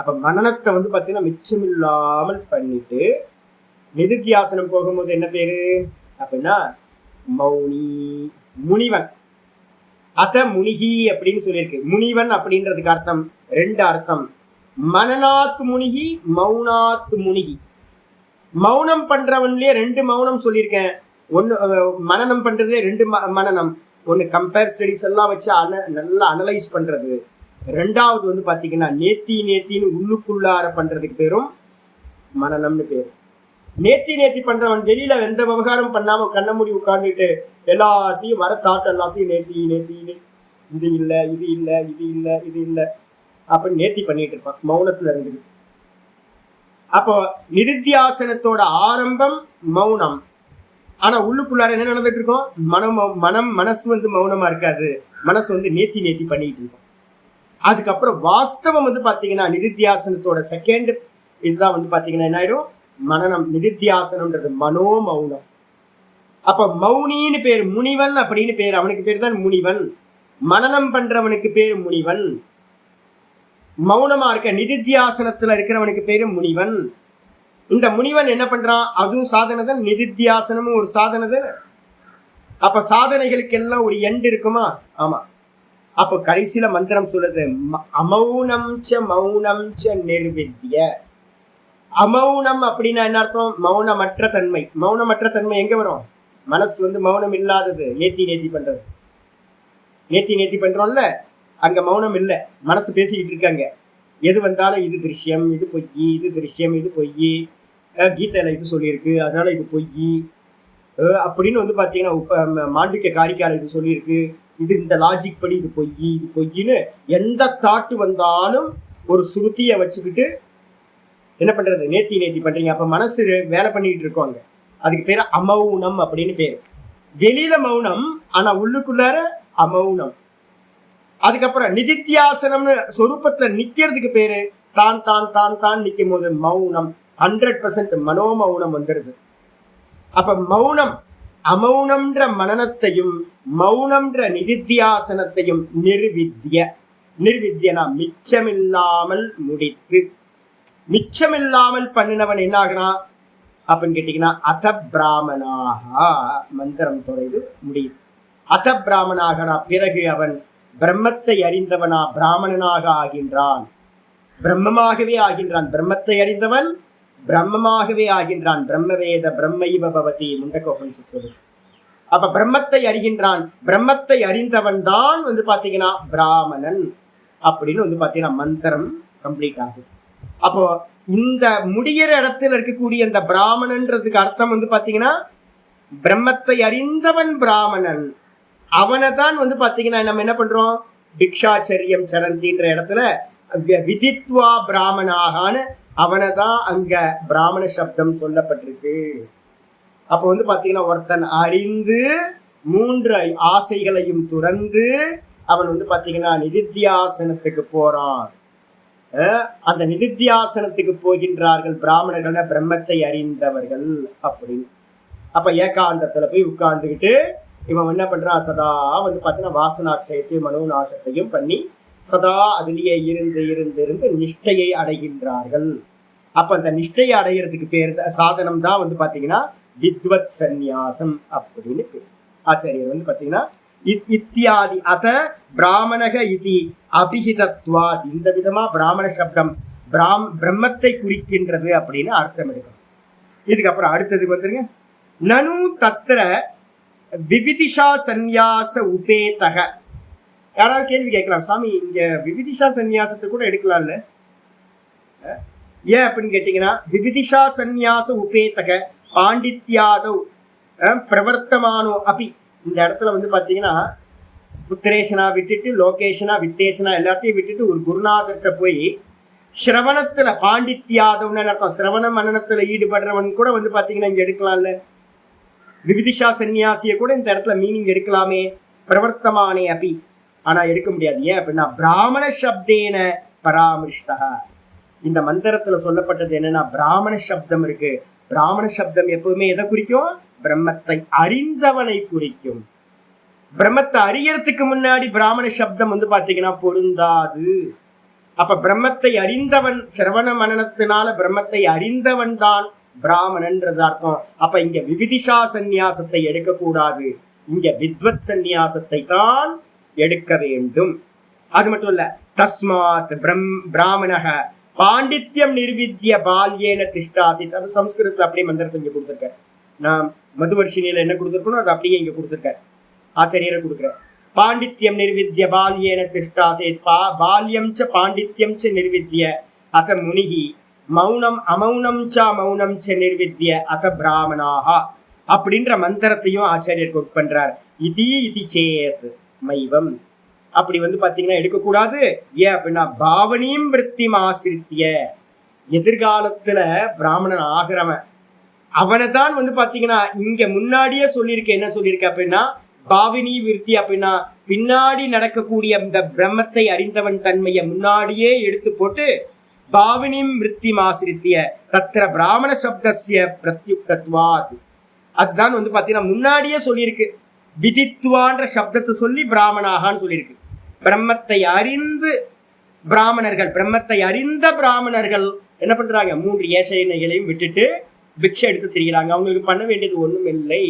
அப்ப மனனத்தை வந்து பாத்தீங்கன்னா மிச்சமில்லாமல் பண்ணிட்டு நிதித்தியாசனம் போகும்போது என்ன பேரு அப்படின்னா மௌனி, முனிவன். அத முனிகி அப்படின்னு சொல்லியிருக்கு. முனிவன் அப்படின்றதுக்கு அர்த்தம் 2 அர்த்தம். மனநாத் முனிகி, மௌனாத் முனிகி. மௌனம் பண்றவன்லயே 2 மௌனம் சொல்லியிருக்கேன். ஒன்னு மனனம் பண்றதுல 2 மனனம். ஒன்னு கம்பேர் ஸ்டடிஸ் எல்லாம் வச்சு நல்லா அனலைஸ் பண்றது. 2வது வந்து பாத்தீங்கன்னா நேத்தின்னு உள்ளுக்குள்ளார பண்றதுக்கு பேரும் மனனம்னு பேரு. நேத்தி பண்றவன் வெளியில எந்த விவகாரம் பண்ணாம கண்ண மூடி உட்கார்ந்துட்டு எல்லாத்தையும் வர தாட் எல்லாத்தையும் நேத்தி இது இல்ல இது இல்ல இது இல்ல இது இல்ல அப்படின்னு நேத்தி பண்ணிட்டு இருப்பான் மௌனத்துல இருந்துகிட்டு. அப்போ நிதித்தியாசனத்தோட ஆரம்பம் மௌனம். ஆனா உள்ளுக்குள்ளார என்ன நடந்துட்டு இருக்கோம்? மனசு வந்து மௌனமா இருக்காது, மனசு வந்து நேத்தி பண்ணிட்டு இருக்கும். அதுக்கப்புறம் வாஸ்தவம் வந்து பாத்தீங்கன்னா நிதித்தியாசனத்தோட செகண்ட் இதுதான் வந்து பாத்தீங்கன்னா என்ன ஆயிடும்? மனனம். நிதித்தியாசனம்ன்றது மனோ மௌனம். அப்ப மௌனின்னு பேரு, முனிவன் அப்படின்னு பேரு. அவனுக்கு பேர் தான் முனிவன். மனனம் பண்றவனுக்கு பேரு முனிவன். மௌனமா இருக்க நிதித்தியாசனத்துல இருக்கிறவனுக்கு பேரு முனிவன். இந்த முனிவன் என்ன பண்றான்? அதுவும் சாதனை தான், நிதித்தியாசனமும் ஒரு சாதனை தான். அப்ப சாதனைகளுக்கு எல்லாம் ஒரு எண்ட் இருக்குமா? ஆமா. அப்ப கடைசியில மந்திரம் சொல்லுது அமௌனம் ச மௌனம் ச நிர்வித்ய. அமௌனம் அப்படின்னா என்ன அர்த்தம்? மௌனமற்ற தன்மை. மௌனமற்ற தன்மை எங்க வரும்? மனசு வந்து மௌனம் இல்லாதது. நேத்தி பண்றது, நேத்தி பண்றோம்ல, அங்க மௌனம் இல்லை, மனசு பேசிக்கிட்டு இருக்காங்க. எது வந்தாலும் இது திருஷ்யம், இது பொய், இது திருஷ்யம், இது பொய், கீதையில இது சொல்லியிருக்கு, அதனால இது பொய் அப்படின்னு வந்து பார்த்தீங்கன்னா மாண்டிக்க காரிக்கால இது சொல்லியிருக்கு, இது இந்த லாஜிக் படி இது பொய், இது பொய்ன்னு எந்த தாட்டு வந்தாலும் ஒரு சுருத்தியை வச்சுக்கிட்டு என்ன பண்றது, நேத்தி பண்றீங்க. அப்ப மனசு வேலை பண்ணிட்டு இருக்கோங்க. அதுக்கு பேரு அமௌனம் அப்படின்னு பேரு. வெளியில மௌனம், ஆனா உள்ளுக்குள்ளார அமௌனம். அதுக்கப்புறம் நிதித்தியாசனம்னு சொரூபத்துல நிக்கிறதுக்கு பேரு தான் தான் தான் தான் நிற்கும் போது மௌனம். 100% மனோமௌனம் வந்துடுது. அப்ப மௌனம், அமௌனம்ன்ற மனனத்தையும் மௌனம்ன்ற நிதித்தியாசனத்தையும் நிர்வித்யனா மிச்சமில்லாமல் முடித்து, மிச்சமில்லாமல் பண்ணினவன் என்ன ஆகிறான் அப்படின்னு கேட்டீங்கன்னா அத பிராமணாக, மந்திரம் தொடர்ந்து முடியுது. அத பிராமணாகனா பிறகு அவன் பிரம்மத்தை அறிந்தவனா பிராமணனாக ஆகின்றான், பிரம்மமாகவே ஆகின்றான். பிரம்மத்தை அறிந்தவன் பிரம்மமாகவே ஆகின்றான். பிரம்மவேத பிரம்மைவ பவதி முண்டகோபனிஷத் சொல்லுது. அப்ப பிரம்மத்தை அறிகின்றான். பிரம்மத்தை அறிந்தவன் தான் வந்து பாத்தீங்கன்னா பிராமணன் அப்படின்னு வந்து பாத்தீங்கன்னா மந்திரம் கம்ப்ளீட் ஆகுது. அப்போ இந்த முடிகிற இடத்துல இருக்கக்கூடிய இந்த பிராமணன்றதுக்கு அர்த்தம் வந்து பாத்தீங்கன்னா பிரம்மத்தை அறிந்தவன் பிராமணன். அவனை தான் வந்து பாத்தீங்கன்னா நம்ம என்ன பண்றோம், பிக்ஷாச்சரியம் சரந்தின்ற இடத்துல விதித்வா பிராமணாகான்னு அவனை தான் அங்க பிராமண சப்தம் சொல்லப்பட்டிருக்கு. அப்போ வந்து பாத்தீங்கன்னா ஒருத்தன் அறிந்து 3 ஆசைகளையும் துறந்து அவன் வந்து பாத்தீங்கன்னா நிதித்தியாசனத்துக்கு போறான். அந்த நிதித்தியாசனத்துக்கு போகின்றார்கள் பிராமணர்கள், பிரம்மத்தை அறிந்தவர்கள் அப்படின்னு. அப்ப ஏகாந்தத்துல போய் உட்கார்ந்துக்கிட்டு இவன் என்ன பண்றான், சதா வந்து பாத்தீங்கன்னா வாசனாட்சயத்தையும் மனோநாசத்தையும் பண்ணி சதா அதுலயே இருந்து நிஷ்டையை அடைகின்றார்கள். அப்ப அந்த நிஷ்டையை அடைகிறதுக்கு பேர் சாதனம் தான் வந்து பாத்தீங்கன்னா வித்வத் சந்நியாசம் அப்படின்னு பேர். ஆச்சாரியர் வந்து பாத்தீங்கன்னா இத்தியாதி அத பிராமணக இதி அபிஹிதத்வாத், இந்த விதமா பிராமண சப்தம் பிரம்மத்தை குறிக்கின்றது அப்படின்னு அர்த்தம் எடுக்கணும். இதுக்கப்புறம் அடுத்ததுக்கு வந்துருங்க. நனு தத்திர விவிதிஷா சந்நியாச உபேதக. யாராவது கேள்வி கேட்கலாம், சாமி இங்க விவிதிஷா சந்நியாசத்தை கூட எடுக்கலாம்ல, ஏன் அப்படின்னு கேட்டீங்கன்னா விவிதிஷா சந்நியாச உபேதக பாண்டித்யாதவ் பிரவர்த்தமானோ அப்படி. இந்த இடத்துல வந்து பாத்தீங்கன்னா புத்திரேஷனா விட்டுட்டு லோகேஷனா வித்தேஷனா எல்லாத்தையும் விட்டுட்டு ஒரு குருநாதர்கிட்ட போய் சிரவணத்துல பாண்டித்யாதவ்னு அர்த்தம், சிரவண மனனத்துல ஈடுபடுறவன் கூட வந்து பாத்தீங்கன்னா இங்க எடுக்கலாம்ல. விவிதிஷா சன்னியாசிய கூட இந்த இடத்துல மீனிங் எடுக்கலாமே, பிரவர்த்தமானே அப்படி. ஆனா எடுக்க முடியாது. ஏன் அப்படின்னா பிராமண சப்தேன பராமரிஷ்டா. இந்த மந்திரத்துல சொல்லப்பட்டது என்னன்னா பிராமண சப்தம் இருக்கு. பிராமண சப்தம் எப்பவுமே எதை குறிக்கும், பிரம்மத்தை அறிந்தவனை குறிக்கும். பிரம்மத்தை அறியறதுக்கு முன்னாடி பிராமண சப்தம் வந்து பாத்தீங்கன்னா பொருந்தாது. அப்ப பிரம்மத்தை அறிந்தவன், சிரவண மனனத்தினால பிரம்மத்தை அறிந்தவன் தான் பிராமணன்றது அர்த்தம். அப்ப இங்க விவிதிஷா சந்நியாசத்தை எடுக்கக்கூடாது, இங்க வித்வத் சந்நியாசத்தை தான் எடுக்க வேண்டும். அது மட்டும் இல்ல, தஸ்மாத் பிராமணக பாண்டித்யம் நிர்வித்ய பால்யேன திஷ்டாசித். அது சம்ஸ்கிருதத்துல அப்படியே மந்திரத்தை இங்க கொடுத்துருக்கேன். நான் மதுவர்ஷினியில என்ன கொடுத்துருக்கணும் அது அப்படியே இங்க கொடுத்துருக்கேன், ஆச்சரியரை கொடுக்குறேன். பாண்டித்யம் நிர்வித்ய பால்யேன திஷ்டாசித். பால்யம் ச பாண்டித்யம் ச நிர்வித்ய அத முனிஹி மௌனம் அமௌனம் ச மௌனம் ச நிர்வித்ய அத பிராமணாக அப்படின்ற மந்திரத்தையும் ஆச்சாரியர் கோட் பண்றார். இதி இதி சேத் மைவம். அப்படி வந்து பாத்தீங்கன்னா எடுக்கக்கூடாது. ஏன் அப்படின்னா பாவனியும் விருத்தியும் ஆசிரித்திய, எதிர்காலத்துல பிராமணன் ஆகிறவன் அவனை தான் வந்து பாத்தீங்கன்னா இங்க முன்னாடியே சொல்லியிருக்க. என்ன சொல்லியிருக்க அப்படின்னா பாவினி விருத்தி அப்படின்னா பின்னாடி நடக்கக்கூடிய இந்த பிரம்மத்தை அறிந்தவன் தன்மையை முன்னாடியே எடுத்து போட்டு பாவினியும் விருத்தி ஆசிரித்திய தத்திர பிராமண சப்தஸ்ய பிரத்யுக்தத்வாத். அதுதான் வந்து பாத்தீங்கன்னா முன்னாடியே சொல்லியிருக்கு. விதித்வான்ற சப்தத்தை சொல்லி பிராமணாகான்னு சொல்லியிருக்கு. பிரம்மத்தை அறிந்து பிராமணர்கள், பிரம்மத்தை அறிந்த பிராமணர்கள் என்ன பண்றாங்க, 3 ஏசைகளையும் விட்டுட்டு பிக்ஷை எடுத்து திரிகிறாங்க. அவங்களுக்கு பண்ண வேண்டியது ஒண்ணும் இல்லை,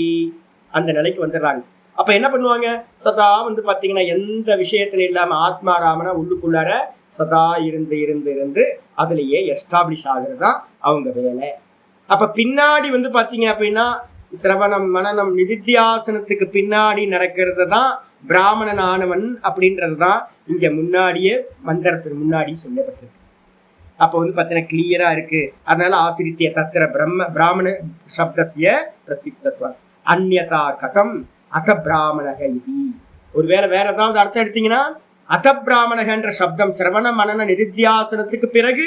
அந்த நிலைக்கு வந்துடுறாங்க. அப்ப என்ன பண்ணுவாங்க, சதா வந்து பாத்தீங்கன்னா எந்த விஷயத்துல இல்லாம ஆத்மாராமனா உள்ளுக்குள்ளார சதா இருந்து அதுலயே எஸ்டாப்ளிஷ் ஆகுறதுதான் அவங்க வேலை. அப்ப பின்னாடி வந்து பாத்தீங்க அப்படின்னா சிரவணம் மனனம் நிதித்தியாசனத்துக்கு பின்னாடி நடக்கிறது தான் பிராமணன் ஆனவன் அப்படின்றது தான் இங்க முன்னாடியே மந்திரத்துக்கு முன்னாடி சொல்லப்பட்டிருக்கு. அப்போ வந்து பார்த்தீங்கன்னா கிளியரா இருக்கு. அதனால ஆசிரித்திய தத்திர பிராமண சப்தசிய பிரத்யுக்தத்வம் அந்யதா கதம் அத பிராமணக இது. ஒருவேளை வேற ஏதாவது அர்த்தம் எடுத்தீங்கன்னா அத பிராமணகன்ற சப்தம் சிரவண மனன நிதித்தியாசனத்துக்கு பிறகு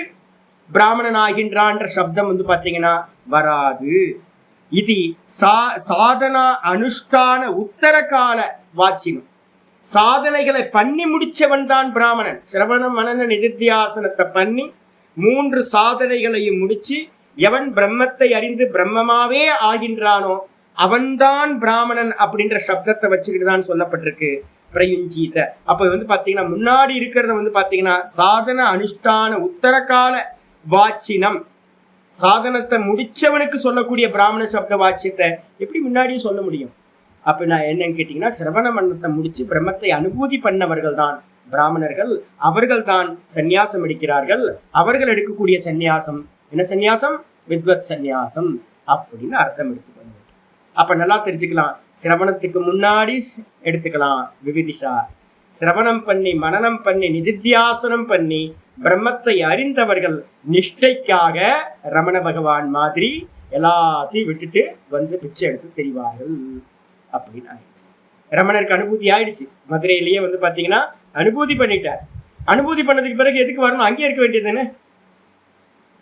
பிராமணன் ஆகின்றான்ற சப்தம் வந்து பார்த்தீங்கன்னா வராது. இது சாதனா அனுஷ்டான உத்தர கால வாச்சினம். சாதனைகளை பண்ணி முடிச்சவன் தான் பிராமணன். சிரவண மனன நிதித்தியாசனத்தை பண்ணி 3 சாதனைகளையும் முடிச்சு எவன் பிரம்மத்தை அறிந்து பிரம்மமாவே ஆகின்றானோ அவன்தான் பிராமணன் அப்படின்ற சப்தத்தை வச்சுக்கிட்டு தான் சொல்லப்பட்டிருக்கு பிரயுஞ்சீத. அப்ப வந்து பாத்தீங்கன்னா முன்னாடி இருக்கிறத வந்து பாத்தீங்கன்னா சாதன அனுஷ்டான உத்தரகால வாச்சினம். சாதனத்தை முடிச்சவனுக்கு சொல்லக்கூடிய பிராமண சப்த வாச்சியத்தை எப்படி முன்னாடியும் சொல்ல முடியும்? அப்ப நான் என்னன்னு கேட்டீங்கன்னா சிரவண மன்னத்தை முடிச்சு பிரம்மத்தை அனுபூதி பண்ணவர்கள் தான் பிராமணர்கள். அவர்கள் தான் சந்நியாசம் எடுக்கிறார்கள். அவர்கள் எடுக்கக்கூடிய சந்நியாசம் என்ன சந்நியாசம்? வித்வத் சந்நியாசம் அப்படின்னு அர்த்தம் எடுத்துக்கணும். அப்ப நல்லா தெரிஞ்சுக்கலாம். சிரவணத்துக்கு முன்னாடி எடுத்துக்கலாம் விவிதிஷா. சிரவணம் பண்ணி மனனம் பண்ணி நிதித்தியாசனம் பண்ணி பிரம்மத்தை அறிந்தவர்கள் நிஷ்டைக்காக ரமண பகவான் மாதிரி எல்லாத்தையும் விட்டுட்டு வந்து பிச்சை எடுத்து தெரிவார்கள் அப்படின்னு ஆயிடுச்சு. ரமணருக்கு அனுபூதி ஆயிடுச்சு. மதுரையிலேயே வந்து பாத்தீங்கன்னா அனுபூதி பண்ணிட்டார். அனுபூதி பண்ணதுக்கு பிறகு எதுக்கு வரணும்? அங்கேயே இருக்க வேண்டியது தானே?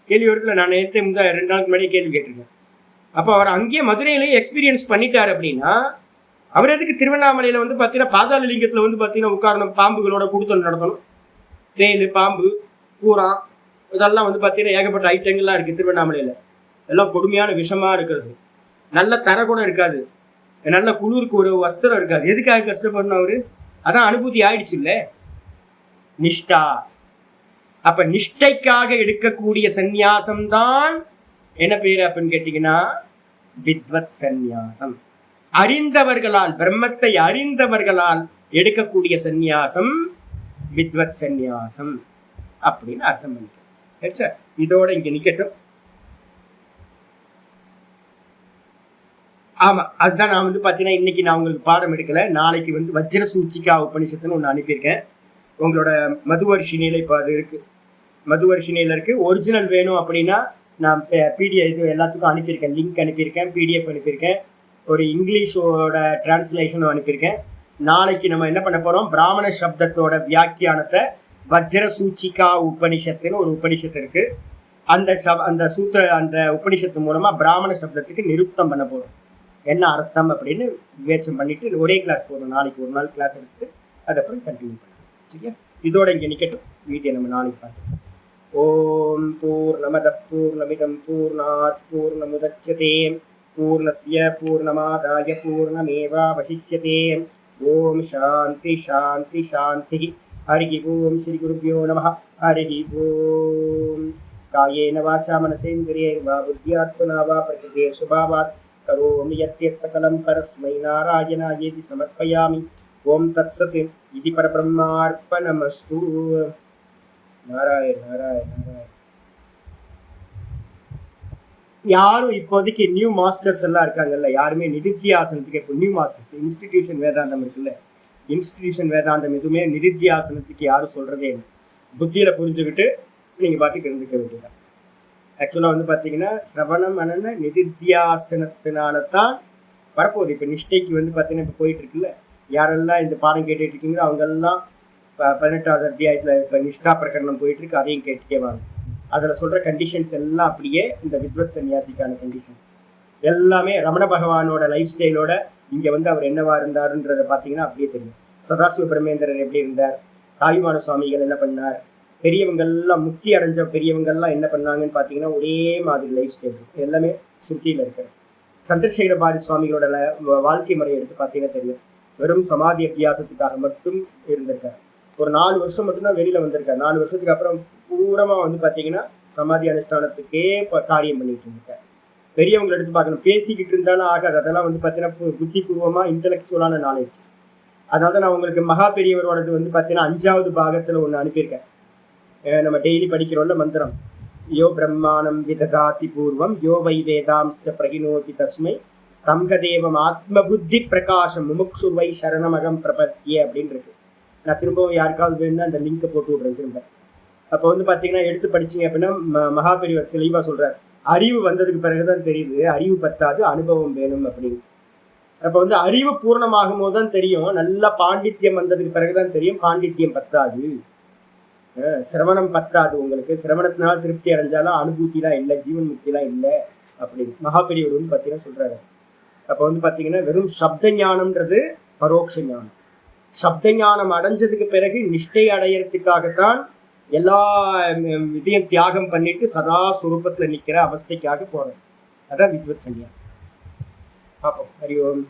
கேள்வி வருதுல. நான் நேற்று 2 நாளுக்கு முன்னாடி கேள்வி கேட்டிருக்கேன். அப்போ அவர் அங்கேயே மதுரையிலேயே எக்ஸ்பீரியன்ஸ் பண்ணிட்டார் அப்படின்னா அவர் எதுக்கு திருவண்ணாமலையில வந்து பார்த்தீங்கன்னா பாதாள லிங்கத்தில் வந்து பார்த்தீங்கன்னா உட்காரணும், பாம்புகளோட கூடுதல் நடத்தணும்? தேல், பாம்பு, பூரா இதெல்லாம் வந்து பார்த்தீங்கன்னா ஏகப்பட்ட ஐட்டங்கள்லாம் இருக்குது திருவண்ணாமலையில். எல்லாம் கொடுமையான விஷமாக இருக்கிறது. நல்ல தர கூட இருக்காது. நல்ல குளிருக்கு ஒரு வஸ்திரம் இருக்காது. எதுக்காக கஷ்டப்படணும் அவரு? அதான் அனுபூதி ஆயிடுச்சு இல்ல நிஷ்டா. அப்ப நிஷ்டைக்காக எடுக்கக்கூடிய சந்நியாசம் தான் என்ன பேரு அப்படின்னு கேட்டீங்கன்னா வித்வத் சந்நியாசம். அறிந்தவர்களால் பிரம்மத்தை அறிந்தவர்களால் எடுக்கக்கூடிய சந்நியாசம் வித்வத் சந்நியாசம் அப்படின்னு அர்த்தம் பண்ணிக்க. இதோட இங்க நிக்கட்டும். ஆமா, அதுதான் நான் வந்து பாத்தீங்கன்னா இன்னைக்கு நான் உங்களுக்கு பாடம் எடுக்கல. நாளைக்கு வந்து வஜ்ர சூச்சிகா உபனிஷத்துன்னு ஒன்று அனுப்பியிருக்கேன். உங்களோட மதுவர்ஷினியில இப்போ அது இருக்கு. மதுவர்ஷினியில இருக்கு. ஒரிஜினல் வேணும் அப்படின்னா நான் பிடிஎஃப் இது எல்லாத்துக்கும் அனுப்பியிருக்கேன். லிங்க் அனுப்பியிருக்கேன், பிடிஎஃப் அனுப்பியிருக்கேன், ஒரு இங்கிலீஷோட டிரான்ஸ்லேஷனும் அனுப்பியிருக்கேன். நாளைக்கு நம்ம என்ன பண்ண போறோம்? பிராமண சப்தத்தோட வியாக்கியானத்தை வஜ்ர சூச்சிகா உபனிஷத்துன்னு ஒரு உபனிஷத்து இருக்கு. அந்த அந்த உபனிஷத்து மூலமா பிராமண சப்தத்துக்கு நிருப்தம் பண்ண போறோம். என்ன அர்த்தம் அப்படின்னு விவேச்சம் பண்ணிட்டு ஒரே கிளாஸ் போதும். நாளைக்கு ஒரு நாள் கிளாஸ் எடுத்துட்டு அதுக்கப்புறம் கண்டினியூ பண்ணலாம். சரியா? இதோட இங்கே நிக்கட்டும். வீடியோ நம்ம நாளைக்கு பார்க்கலாம். ஓம் பூர்ணமத பூர்ணமிதம் பூர்ணாத் பூர்ணமுதச்யதே பூர்ணஸ்ய பூர்ணமாதாய பூர்ணமேவாவசிஷ்யதே. ஓம் சாந்தி சாந்தி சாந்தி. ஹரி ஓம் ஸ்ரீ குருभ्यो நமः. ஹரி ஓம். காயேன வாசா மனசேந்திரியைர்வா புத்தியாத்மனா வா பிரகிருதே சுபாவாத் கரோமி யத்யத் சகலம் பரஸ்மை நாராயணாயேதி சமர்ப்பயாமி. ஓம் தத்சத். இது பரபிரம்மார்ப்பணமஸ்து. நாராயண நாராயண நாராயண. யாரும் இப்போதைக்கு நியூ மாஸ்டர்ஸ் எல்லாம் இருக்காங்கல்ல, யாருமே நிதித்தியாசனத்துக்கு இப்போ நியூ மாஸ்டர்ஸ் இன்ஸ்டிடியூஷன் வேதாந்தம் இருக்குல்ல, இன்ஸ்டிடியூஷன் வேதாந்தம் எதுவுமே நிதித்தியாசனத்துக்கு யாரும் சொல்றதே இல்லை. புத்தியில புரிஞ்சுக்கிட்டு நீங்க பாட்டுக்கு இருந்துக்க வேண்டியதான். ஆக்சுவலாக வந்து பார்த்தீங்கன்னா சிரவண மனன நிதித்தியாசனத்தினால தான் வரப்போகுது. இப்போ நிஷ்டைக்கு வந்து பார்த்தீங்கன்னா இப்போ போயிட்டு இருக்குல்ல, யாரெல்லாம் இந்த பாடம் கேட்டுட்டு இருக்கீங்களோ அவங்கெல்லாம் 18வது அத்தியாயத்தில் இப்போ நிஷ்டா பிரகரணம் போயிட்டு இருக்கு. அதையும் கேட்டுக்கே வாங்க. அதில் சொல்கிற கண்டிஷன்ஸ் எல்லாம் அப்படியே இந்த வித்வத் சன்னியாசிக்கான கண்டிஷன்ஸ் எல்லாமே ரமண பகவானோட லைஃப் ஸ்டைலோட இங்கே வந்து அவர் என்னவா இருந்தாருன்றதை பார்த்தீங்கன்னா அப்படியே தெரியும். சதாசிவ பிரமேந்திரர் எப்படி இருந்தார், தாயுமான சுவாமிகள் என்ன பண்ணார், பெரியவங்கள்லாம் முக்தி அடைஞ்ச பெரியவங்கள்லாம் என்ன பண்ணாங்கன்னு பார்த்தீங்கன்னா ஒரே மாதிரி லைஃப் ஸ்டைல் இருக்கும். எல்லாமே சுருத்தியில் இருக்கிற சந்திரசேகர பாரதி சுவாமிகளோட வாழ்க்கை முறையை எடுத்து பார்த்தீங்கன்னா தெரியும். வெறும் சமாதி அபியாசத்துக்காக மட்டும் இருந்திருக்காரு. ஒரு 4 வருஷம் மட்டும்தான் வெளியில வந்திருக்காரு. 4 வருஷத்துக்கு அப்புறம் பூரமா வந்து பார்த்தீங்கன்னா சமாதி அனுஷ்டானத்துக்கே காரியம் பண்ணிட்டு இருந்திருக்காரு. பெரியவங்களை எடுத்து பார்க்கணும். பேசிக்கிட்டு இருந்தாலும் ஆகாது. அதெல்லாம் வந்து பார்த்தீங்கன்னா புத்திபூர்வமாக இன்டெலெக்சுவலான நாலேஜ். அதனால தான் நான் உங்களுக்கு மகா பெரியவரோடது வந்து பார்த்தீங்கன்னா 5வது பாகத்தில் ஒன்று அனுப்பியிருக்கேன். நம்ம டெய்லி படிக்கிறோம்ல மந்திரம், யோ பிரம்மாணம் விததாதி பூர்வம் யோ வை வேதாம்ஸ்ச பிரகினோதி தஸ்மை தம்கதேவம் ஆத்ம புத்தி பிரகாசம் முமுக்ஷுவை சரணமகம் பிரபத்திய அப்படின்னு இருக்கு. நான் திரும்பவும் யாருக்காவது வேணும்னா அந்த லிங்கை போட்டு விடுறேன் திரும்ப. அப்போ வந்து பார்த்தீங்கன்னா எடுத்து படிச்சீங்க அப்படின்னா மகாபெரிவர் தெளிவாக சொல்றார், அறிவு வந்ததுக்கு பிறகுதான் தெரியுது அறிவு பத்தாது அனுபவம் வேணும் அப்படின்னு. அப்போ வந்து அறிவு பூர்ணமாகும் போது தான் தெரியும், நல்லா பாண்டித்யம் வந்ததுக்கு பிறகுதான் தெரியும் பாண்டித்யம் பத்தாது, சிரவணம் பத்தாது. உங்களுக்கு சிரவணத்தினால திருப்தி அடைஞ்சாலும் அனுபூத்திலாம் இல்லை, ஜீவன் முக்திலாம் இல்லை அப்படின்னு மகாபெரியவர் வந்து பார்த்தீங்கன்னா சொல்றாரு. அப்போ வந்து பார்த்தீங்கன்னா வெறும் சப்த ஞானம்ன்றது பரோட்ச ஞானம். சப்த ஞானம் அடைஞ்சதுக்கு பிறகு நிஷ்டை அடையறதுக்காகத்தான் எல்லா இதையும் தியாகம் பண்ணிட்டு சதா சுரூபத்துல நிக்கிற அவஸ்தைக்காக போறது. அதான் வித்வத் சன்னியாசம். பார்ப்போம். ஹரி ஓம்.